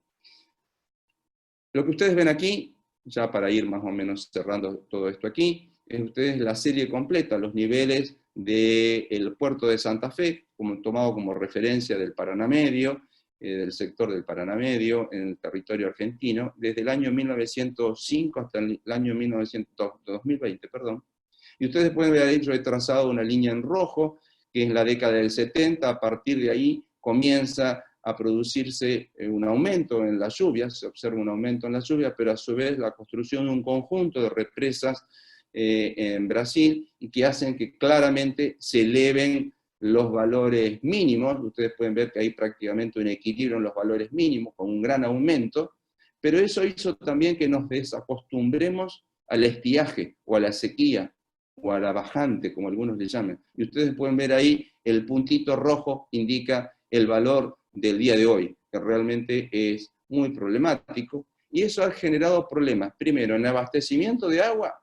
Lo que ustedes ven aquí, ya para ir más o menos cerrando todo esto aquí, es ustedes la serie completa, los niveles del puerto de Santa Fe, tomado como referencia del Paraná Medio, del sector del Paraná Medio, en el territorio argentino, desde el año 1905 hasta el año 2020, perdón. Y ustedes pueden ver ahí, yo he trazado una línea en rojo, que es la década del 70, a partir de ahí comienza a producirse un aumento en las lluvias, se observa un aumento en las lluvias, pero a su vez la construcción de un conjunto de represas en Brasil, y que hacen que claramente se eleven los valores mínimos. Ustedes pueden ver que hay prácticamente un equilibrio en los valores mínimos, con un gran aumento, pero eso hizo también que nos desacostumbremos al estiaje, o a la sequía, o a la bajante, como algunos le llaman. Y ustedes pueden ver ahí, el puntito rojo indica el valor del día de hoy, que realmente es muy problemático, y eso ha generado problemas, primero, en el abastecimiento de agua,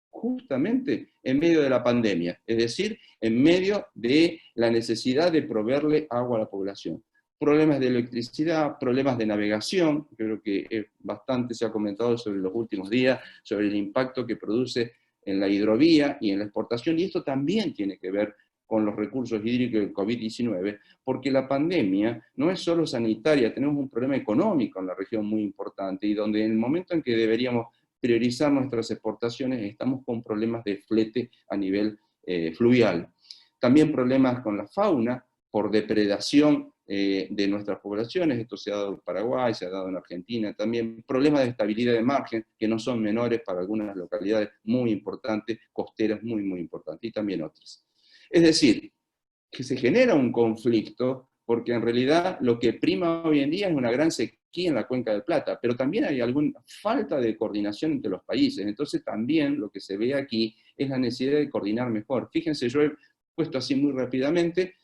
justamente en medio de la pandemia, es decir, en medio de la necesidad de proveerle agua a la población. Problemas de electricidad, problemas de navegación, creo que bastante se ha comentado sobre los últimos días, sobre el impacto que produce en la hidrovía y en la exportación, y esto también tiene que ver con los recursos hídricos del COVID-19, porque la pandemia no es solo sanitaria, tenemos un problema económico en la región muy importante, y donde en el momento en que deberíamos priorizar nuestras exportaciones, estamos con problemas de flete a nivel fluvial. También problemas con la fauna, por depredación de nuestras poblaciones, esto se ha dado en Paraguay, se ha dado en Argentina también, problemas de estabilidad de margen, que no son menores para algunas localidades muy importantes, costeras muy, muy importantes, y también otras. Es decir, que se genera un conflicto, porque en realidad lo que prima hoy en día es una gran sequía en la Cuenca del Plata, pero también hay alguna falta de coordinación entre los países, entonces también lo que se ve aquí es la necesidad de coordinar mejor. Fíjense, yo he puesto así muy rápidamente,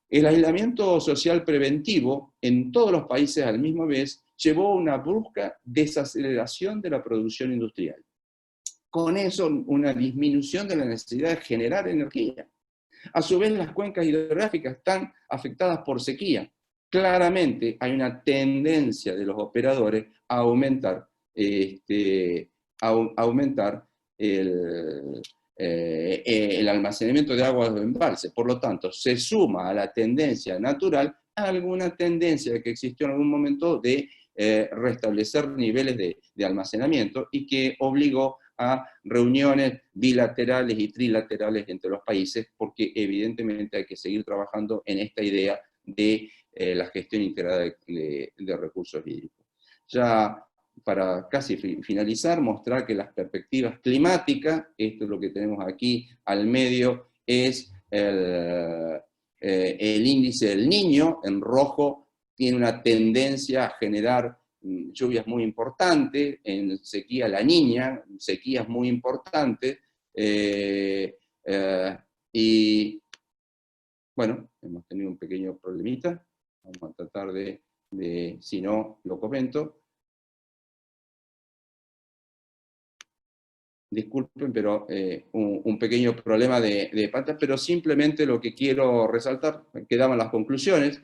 el aislamiento social preventivo en todos los países al mismo vez llevó a una brusca desaceleración de la producción industrial. Con eso, una disminución de la necesidad de generar energía. A su vez, las cuencas hidrográficas están afectadas por sequía. Claramente hay una tendencia de los operadores a aumentar, el almacenamiento de aguas de embalse. Por lo tanto, se suma a la tendencia natural a alguna tendencia que existió en algún momento de restablecer niveles de almacenamiento, y que obligó a reuniones bilaterales y trilaterales entre los países, porque evidentemente hay que seguir trabajando en esta idea de la gestión integrada de recursos hídricos. Ya para casi finalizar, mostrar que las perspectivas climáticas, esto es lo que tenemos aquí al medio, es el índice del Niño, en rojo, tiene una tendencia a generar lluvias muy importantes, en sequía La Niña, sequías muy importantes, y bueno, hemos tenido un pequeño problemita, vamos a tratar de si no, lo comento. Disculpen, pero un pequeño problema de patas, pero simplemente lo que quiero resaltar, quedaban las conclusiones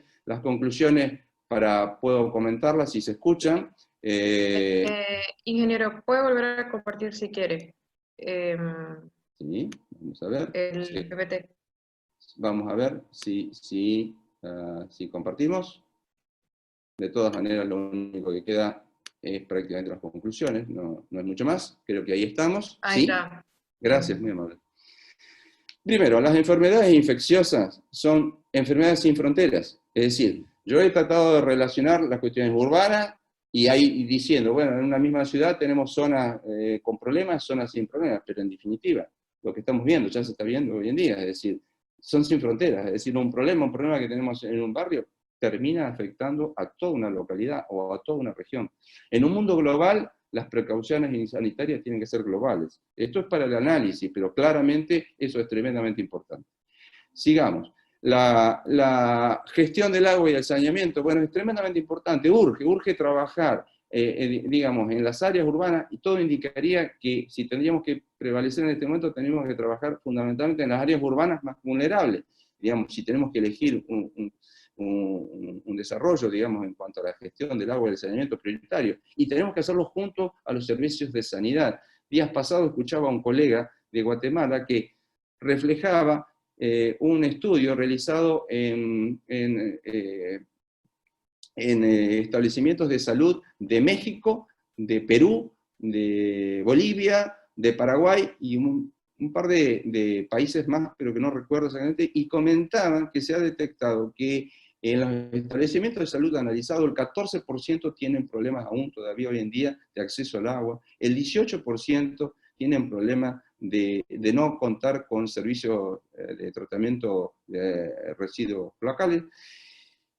puedo comentarlas si se escuchan. Ingeniero, ¿puede volver a compartir si quiere? Sí, vamos a ver. El Sí. PPT. Vamos a ver si compartimos. De todas maneras, lo único que queda es prácticamente las conclusiones, no es mucho más. Creo que ahí estamos. Ahí ¿Sí? está. Gracias, muy amable. Primero, las enfermedades infecciosas son enfermedades sin fronteras. Es decir, yo he tratado de relacionar las cuestiones urbanas y ahí diciendo, bueno, en una misma ciudad tenemos zonas con problemas, zonas sin problemas, pero en definitiva, lo que estamos viendo, ya se está viendo hoy en día, es decir, son sin fronteras. Es decir, un problema que tenemos en un barrio termina afectando a toda una localidad o a toda una región. En un mundo global, las precauciones sanitarias tienen que ser globales. Esto es para el análisis, pero claramente eso es tremendamente importante. Sigamos. La gestión del agua y el saneamiento, bueno, es tremendamente importante, urge trabajar, digamos, en las áreas urbanas, y todo indicaría que si tendríamos que prevalecer en este momento, tendríamos que trabajar fundamentalmente en las áreas urbanas más vulnerables. Digamos, si tenemos que elegir un desarrollo, digamos, en cuanto a la gestión del agua y el saneamiento prioritario, y tenemos que hacerlo junto a los servicios de sanidad. Días pasados escuchaba a un colega de Guatemala que reflejaba un estudio realizado en establecimientos de salud de México, de Perú, de Bolivia, de Paraguay y un par de países más, pero que no recuerdo exactamente, y comentaban que se ha detectado que en los establecimientos de salud analizados, el 14% tienen problemas aún todavía hoy en día de acceso al agua, el 18% tienen problemas de no contar con servicios de tratamiento de residuos locales,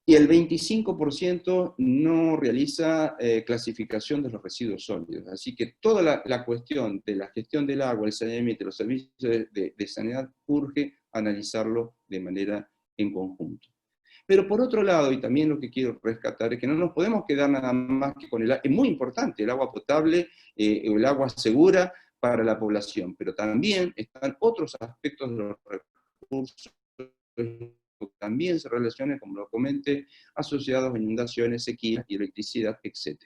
y el 25% no realiza clasificación de los residuos sólidos. Así que toda la cuestión de la gestión del agua, el saneamiento y los servicios de sanidad urge analizarlo de manera en conjunto. Pero por otro lado, y también lo que quiero rescatar, es que no nos podemos quedar nada más que con el agua. Es muy importante el agua potable, el agua segura para la población, pero también están otros aspectos de los recursos también se relacionan, como lo comenté, asociados a inundaciones, sequías, electricidad, etc.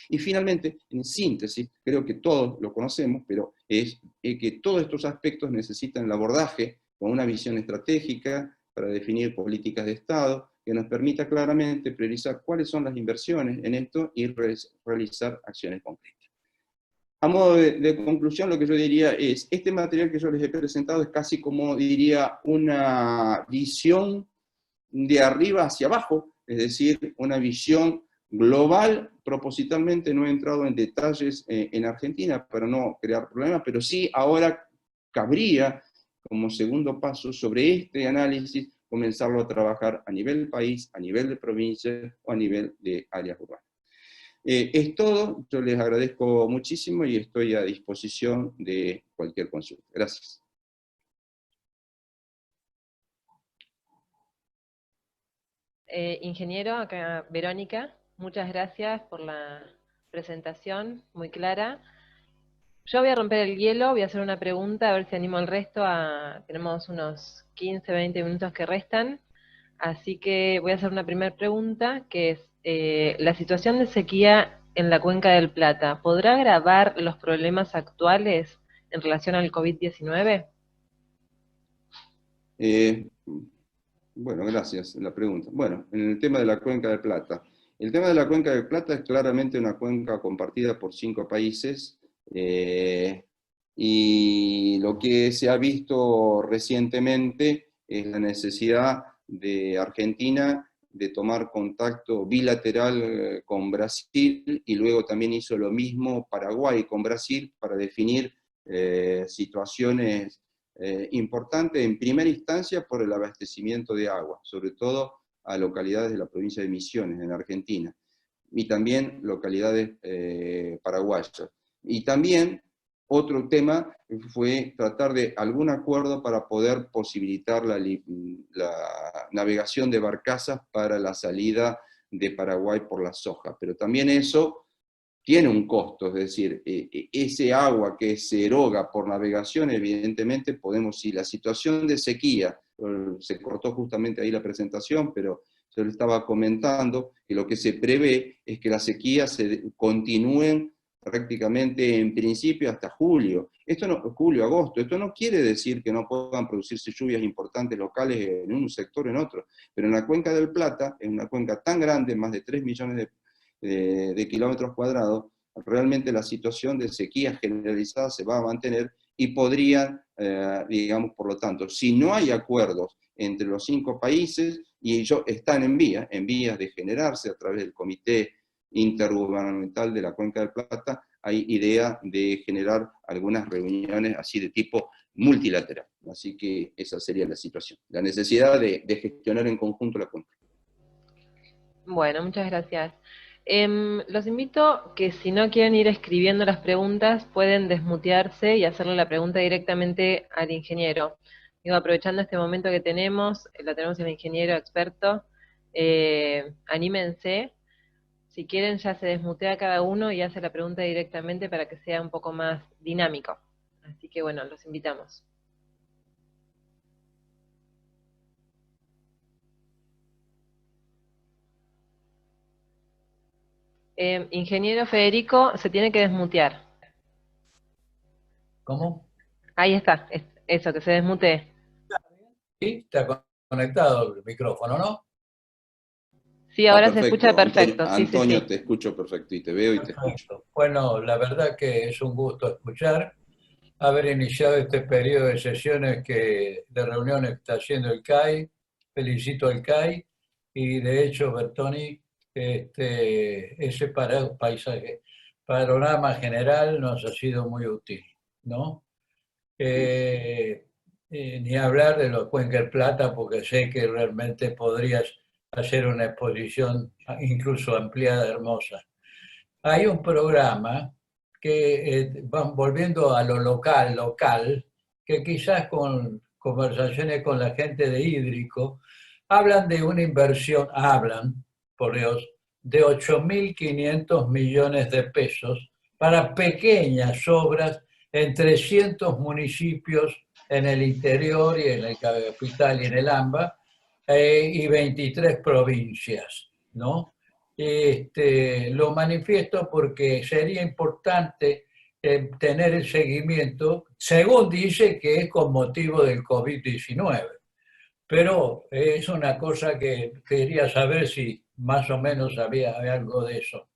Y finalmente, en síntesis, creo que todos lo conocemos, pero es que todos estos aspectos necesitan el abordaje con una visión estratégica para definir políticas de Estado, que nos permita claramente priorizar cuáles son las inversiones en esto y realizar acciones concretas. A modo de conclusión, lo que yo diría es, este material que yo les he presentado es casi como, diría, una visión de arriba hacia abajo, es decir, una visión global. Propositalmente no he entrado en detalles en Argentina para no crear problemas, pero sí ahora cabría, como segundo paso sobre este análisis, comenzarlo a trabajar a nivel país, a nivel de provincia o a nivel de áreas urbanas. Es todo, yo les agradezco muchísimo y estoy a disposición de cualquier consulta. Gracias. Ingeniero, acá Verónica, muchas gracias por la presentación, muy clara. Yo voy a romper el hielo, voy a hacer una pregunta, a ver si animo al resto. Tenemos unos 15, 20 minutos que restan, así que voy a hacer una primera pregunta, que es, la situación de sequía en la Cuenca del Plata, ¿podrá agravar los problemas actuales en relación al COVID-19? Bueno, gracias la pregunta. Bueno, en el tema de la Cuenca del Plata. El tema de la Cuenca del Plata es claramente una cuenca compartida por 5 países, y lo que se ha visto recientemente es la necesidad de Argentina de tomar contacto bilateral con Brasil, y luego también hizo lo mismo Paraguay con Brasil para definir situaciones importante en primera instancia por el abastecimiento de agua, sobre todo a localidades de la provincia de Misiones, en Argentina, y también localidades paraguayas. Y también otro tema fue tratar de algún acuerdo para poder posibilitar la navegación de barcazas para la salida de Paraguay por la soja, pero también eso tiene un costo, es decir, ese agua que se eroga por navegación, evidentemente podemos, si la situación de sequía, se cortó justamente ahí la presentación, pero se lo estaba comentando, que lo que se prevé es que las sequías se continúen prácticamente en principio hasta julio. Esto no, julio, agosto, esto no quiere decir que no puedan producirse lluvias importantes locales en un sector o en otro, pero en la Cuenca del Plata, es una cuenca tan grande, más de 3 millones de kilómetros cuadrados, realmente la situación de sequía generalizada se va a mantener y podrían, digamos, por lo tanto, si no hay acuerdos entre los 5 países, y ellos están en vías de generarse a través del Comité Intergubernamental de la Cuenca del Plata, hay idea de generar algunas reuniones así de tipo multilateral. Así que esa sería la situación, la necesidad de gestionar en conjunto la cuenca. Bueno, muchas gracias. Los invito que si no quieren ir escribiendo las preguntas, pueden desmutearse y hacerle la pregunta directamente al ingeniero. Digo, aprovechando este momento que tenemos, lo tenemos el ingeniero experto, anímense. Si quieren ya se desmutea cada uno y hace la pregunta directamente para que sea un poco más dinámico. Así que bueno, los invitamos. Ingeniero Federico, se tiene que desmutear. ¿Cómo? Ahí está, eso, que se desmutee. Sí, está conectado el micrófono, ¿no? Sí, ahora se escucha perfecto. Antonio, Sí. te escucho perfecto y te veo y te escucho. Perfecto. Bueno, la verdad que es un gusto escuchar, haber iniciado este periodo de sesiones de reuniones que está haciendo el CAI. Felicito al CAI y de hecho, Bertoni, ese panorama general nos ha sido muy útil, ¿no? Ni hablar de los Cuenca del Plata, porque sé que realmente podrías hacer una exposición incluso ampliada, hermosa. Hay un programa que van volviendo a lo local, que quizás con conversaciones con la gente de Hídrico, hablan de una inversión, por Dios, de 8.500 millones de pesos para pequeñas obras en 300 municipios en el interior y en el capital y en el AMBA, y 23 provincias, ¿no? Lo manifiesto porque sería importante tener el seguimiento, según dice que es con motivo del COVID-19. Pero es una cosa que quería saber si más o menos había algo de eso.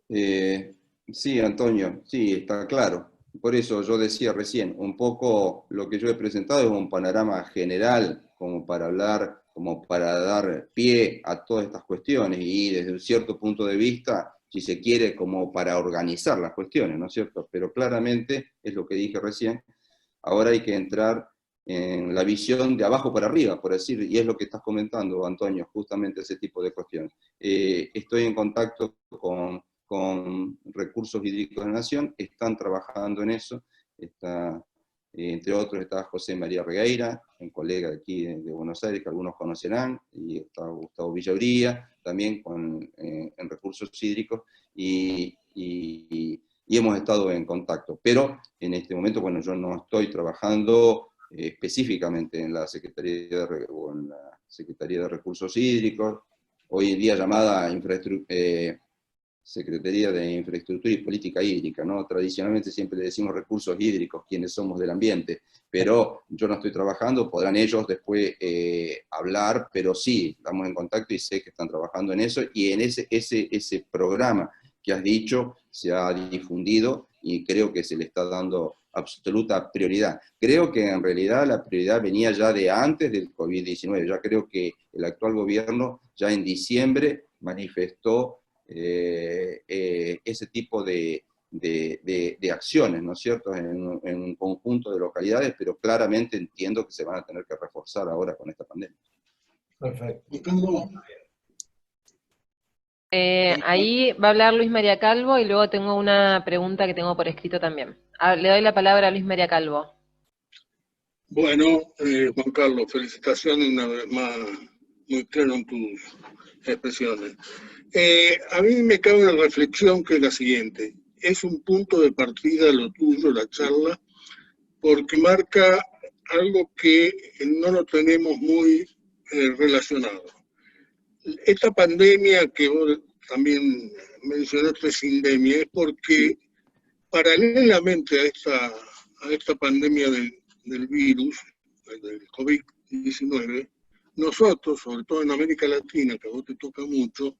Sí, Antonio, sí, está claro. Por eso yo decía recién, un poco lo que yo he presentado es un panorama general como para hablar, como para dar pie a todas estas cuestiones y desde un cierto punto de vista, si se quiere, como para organizar las cuestiones, ¿no es cierto? Pero claramente, es lo que dije recién, ahora hay que entrar en la visión de abajo para arriba, por decir, y es lo que estás comentando, Antonio, justamente ese tipo de cuestiones. Estoy en contacto con Recursos Hídricos de la Nación, están trabajando en eso, entre otros está José María Regueira, un colega de aquí de Buenos Aires que algunos conocerán, y está Gustavo Villauría, también en Recursos Hídricos, y hemos estado en contacto. Pero en este momento, bueno, yo no estoy trabajando específicamente en la Secretaría de Recursos Hídricos, hoy en día llamada Secretaría de Infraestructura y Política Hídrica, ¿no? Tradicionalmente siempre le decimos recursos hídricos, quienes somos del ambiente, pero yo no estoy trabajando, podrán ellos después hablar, pero sí, estamos en contacto y sé que están trabajando en eso, y en ese programa que has dicho se ha difundido y creo que se le está dando absoluta prioridad. Creo que en realidad la prioridad venía ya de antes del COVID-19, ya creo que el actual gobierno ya en diciembre manifestó ese tipo de acciones, ¿no es cierto?, en un conjunto de localidades, pero claramente entiendo que se van a tener que reforzar ahora con esta pandemia. Perfecto. Ahí va a hablar Luis María Calvo y luego tengo una pregunta que tengo por escrito también. Le doy la palabra a Luis María Calvo. Bueno, Juan Carlos, felicitaciones una vez más, muy claro en tus expresiones. A mí me cabe una reflexión que es la siguiente. Es un punto de partida lo tuyo, la charla, porque marca algo que no lo tenemos muy relacionado. Esta pandemia que vos también mencionaste, sindemia, es porque paralelamente a esta pandemia del virus, del COVID-19, nosotros, sobre todo en América Latina, que a vos te toca mucho,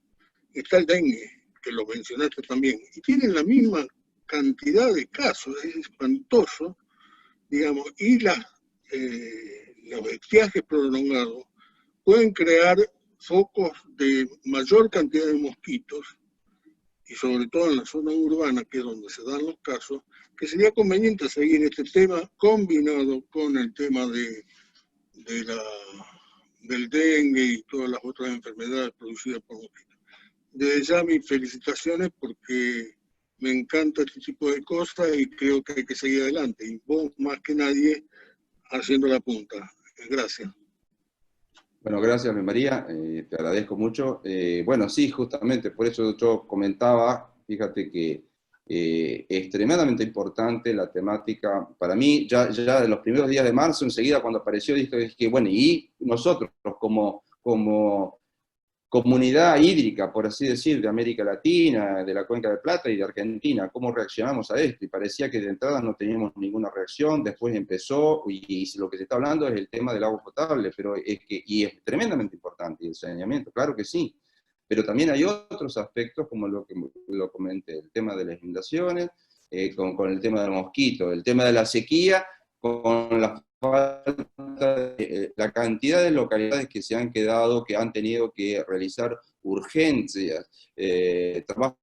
está el dengue, que lo mencionaste también, y tienen la misma cantidad de casos, es espantoso, digamos, y los estiajes prolongados pueden crear focos de mayor cantidad de mosquitos, y sobre todo en la zona urbana, que es donde se dan los casos, que sería conveniente seguir este tema combinado con el tema del dengue y todas las otras enfermedades producidas por mosquitos. Desde ya mis felicitaciones porque me encanta este tipo de cosas y creo que hay que seguir adelante. Y vos más que nadie haciendo la punta. Gracias. Bueno, gracias, María, te agradezco mucho. Bueno, sí, justamente, por eso yo comentaba, fíjate que es extremadamente importante la temática, para mí, ya en los primeros días de marzo, enseguida cuando apareció, dije, bueno, y nosotros como comunidad hídrica, por así decir, de América Latina, de la Cuenca del Plata y de Argentina, ¿cómo reaccionamos a esto? Y parecía que de entrada no teníamos ninguna reacción, después empezó, y lo que se está hablando es el tema del agua potable, pero y es tremendamente importante, y el saneamiento, claro que sí, pero también hay otros aspectos, como lo que lo comenté, el tema de las inundaciones, con el tema del mosquito, el tema de la sequía, con la falta la cantidad de localidades que se han quedado, que han tenido que realizar urgencias, trabajos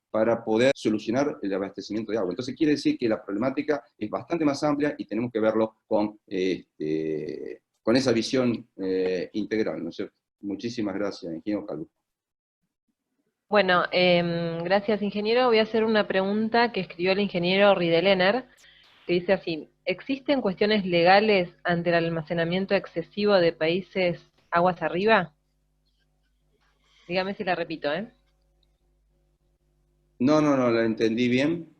para poder solucionar el abastecimiento de agua. Entonces quiere decir que la problemática es bastante más amplia y tenemos que verlo con esa visión integral, ¿no es cierto? Muchísimas gracias, ingeniero Calvo. Bueno, gracias, ingeniero. Voy a hacer una pregunta que escribió el ingeniero Ridelener, que dice así: ¿existen cuestiones legales ante el almacenamiento excesivo de países aguas arriba? Dígame si la repito, ¿eh? No, la entendí bien,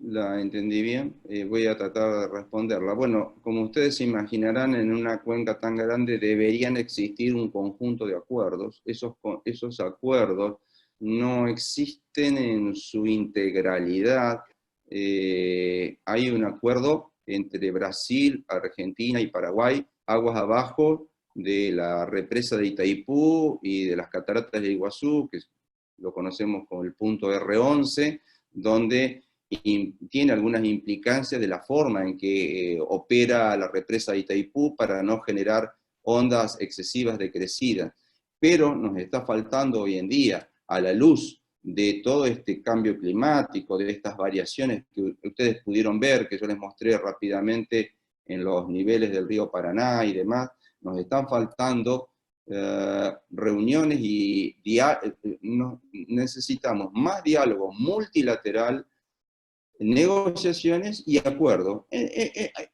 voy a tratar de responderla. Bueno, como ustedes se imaginarán, en una cuenca tan grande deberían existir un conjunto de acuerdos. Esos acuerdos no existen en su integralidad hay un acuerdo entre Brasil, Argentina y Paraguay, aguas abajo de la represa de Itaipú y de las cataratas de Iguazú, que lo conocemos como el punto R11, donde tiene algunas implicancias de la forma en que opera la represa de Itaipú para no generar ondas excesivas de crecida. Pero nos está faltando hoy en día, a la luz de todo este cambio climático, de estas variaciones que ustedes pudieron ver, que yo les mostré rápidamente en los niveles del río Paraná y demás, nos están faltando reuniones y necesitamos más diálogo multilateral, negociaciones y acuerdos.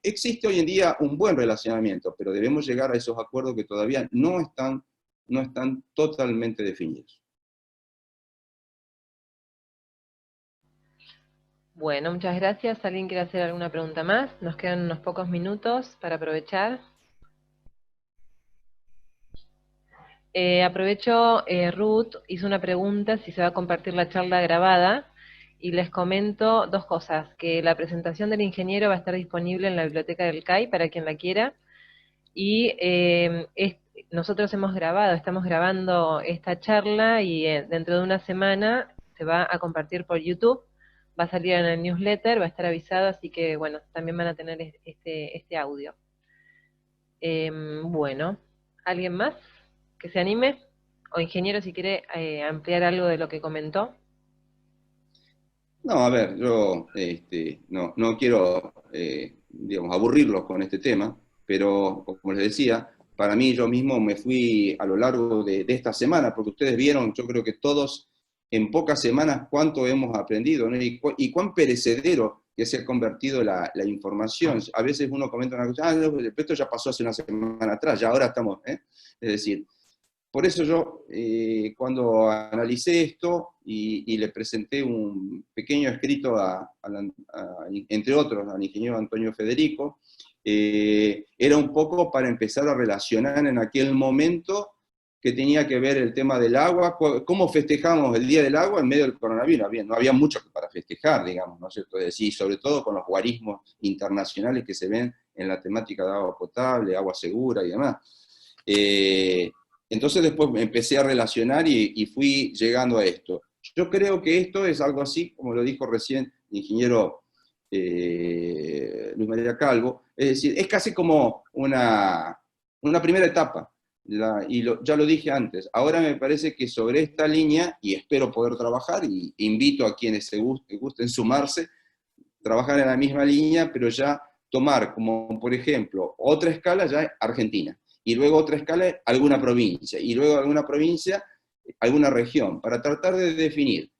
Existe hoy en día un buen relacionamiento, pero debemos llegar a esos acuerdos que todavía no están totalmente definidos. Bueno, muchas gracias. ¿Alguien quiere hacer alguna pregunta más? Nos quedan unos pocos minutos para aprovechar. Aprovecho, Ruth hizo una pregunta si se va a compartir la charla grabada, y les comento dos cosas: que la presentación del ingeniero va a estar disponible en la biblioteca del CAI para quien la quiera, y nosotros estamos grabando esta charla, y dentro de una semana se va a compartir por YouTube, va a salir en el newsletter, va a estar avisado, así que bueno, también van a tener este audio. Bueno, ¿alguien más que se anime? O ingeniero, si quiere ampliar algo de lo que comentó. No, a ver, yo no quiero, digamos, aburrirlos con este tema, pero como les decía, para mí yo mismo me fui a lo largo de esta semana, porque ustedes vieron, yo creo que todos, en pocas semanas, cuánto hemos aprendido, ¿no? Y cuán perecedero que se ha convertido la información. A veces uno comenta una cosa, no, esto ya pasó hace una semana atrás, ya ahora estamos, ¿eh? Es decir, por eso yo, cuando analicé esto y le presenté un pequeño escrito, entre otros, al ingeniero Antonio Federico, era un poco para empezar a relacionar en aquel momento que tenía que ver el tema del agua, cómo festejamos el Día del Agua en medio del coronavirus. No había mucho para festejar, digamos, ¿no es cierto? Es decir, sobre todo con los guarismos internacionales que se ven en la temática de agua potable, agua segura y demás. Entonces después me empecé a relacionar y fui llegando a esto. Yo creo que esto es algo así, como lo dijo recién el ingeniero Luis María Calvo, es decir, es casi como una primera etapa, ya lo dije antes. Ahora me parece que sobre esta línea, y espero poder trabajar, y invito a quienes gusten sumarse, trabajar en la misma línea, pero ya tomar como, por ejemplo, otra escala ya Argentina, y luego otra escala alguna provincia, y luego alguna provincia alguna región, para tratar de definir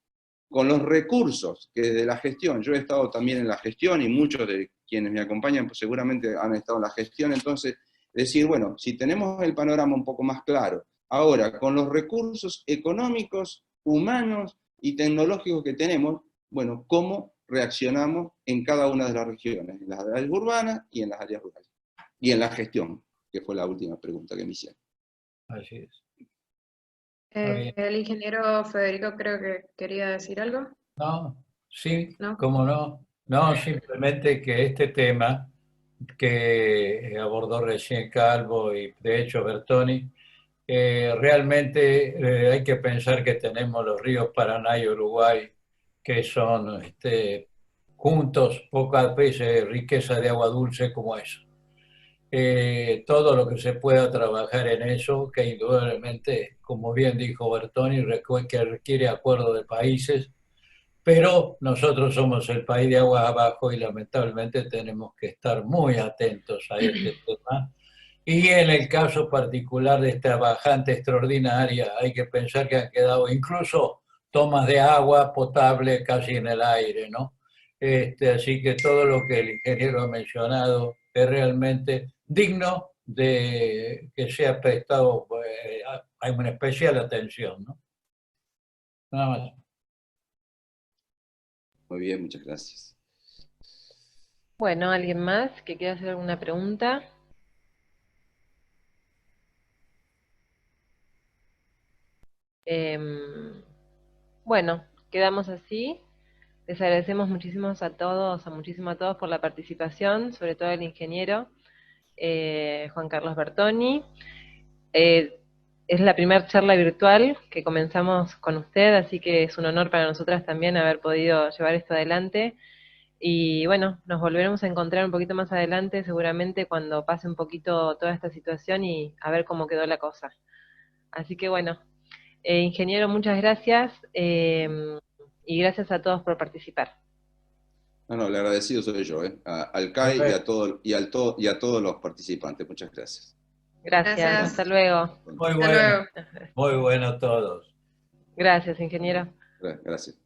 con los recursos que desde la gestión, yo he estado también en la gestión y muchos de quienes me acompañan pues seguramente han estado en la gestión, entonces decir, bueno, si tenemos el panorama un poco más claro, ahora con los recursos económicos, humanos y tecnológicos que tenemos, bueno, ¿cómo reaccionamos en cada una de las regiones, en las áreas urbanas y en las áreas rurales? Y en la gestión, que fue la última pregunta que me hicieron. Así es. El ingeniero Federico creo que quería decir algo. No, sí, ¿No? cómo no. No, simplemente que este tema que abordó recién Calvo y de hecho Bertoni, realmente hay que pensar que tenemos los ríos Paraná y Uruguay, que son juntos pocas veces riqueza de agua dulce como eso. Todo lo que se pueda trabajar en eso, que indudablemente, como bien dijo Bertoni, que requiere acuerdo de países, pero nosotros somos el país de aguas abajo y lamentablemente tenemos que estar muy atentos a este tema. Y en el caso particular de esta bajante extraordinaria, hay que pensar que han quedado incluso tomas de agua potable casi en el aire, ¿no? Así que todo lo que el ingeniero ha mencionado es realmente digno de que sea prestado hay una especial atención, ¿no? Nada más. Muy bien, muchas gracias. Bueno, ¿alguien más que quiera hacer alguna pregunta? Bueno, quedamos así. Les agradecemos muchísimo a todos por la participación, sobre todo el ingeniero Juan Carlos Bertoni. Es la primera charla virtual que comenzamos con usted, así que es un honor para nosotras también haber podido llevar esto adelante. Y bueno, nos volveremos a encontrar un poquito más adelante, seguramente cuando pase un poquito toda esta situación y a ver cómo quedó la cosa. Así que bueno, ingeniero, muchas gracias y gracias a todos por participar. No, el agradecido soy yo, al CAI y a todos los participantes. Muchas gracias. Gracias, Gracias. hasta luego. Muy Hasta bueno, luego. muy bueno todos. Gracias, ingeniero. Gracias.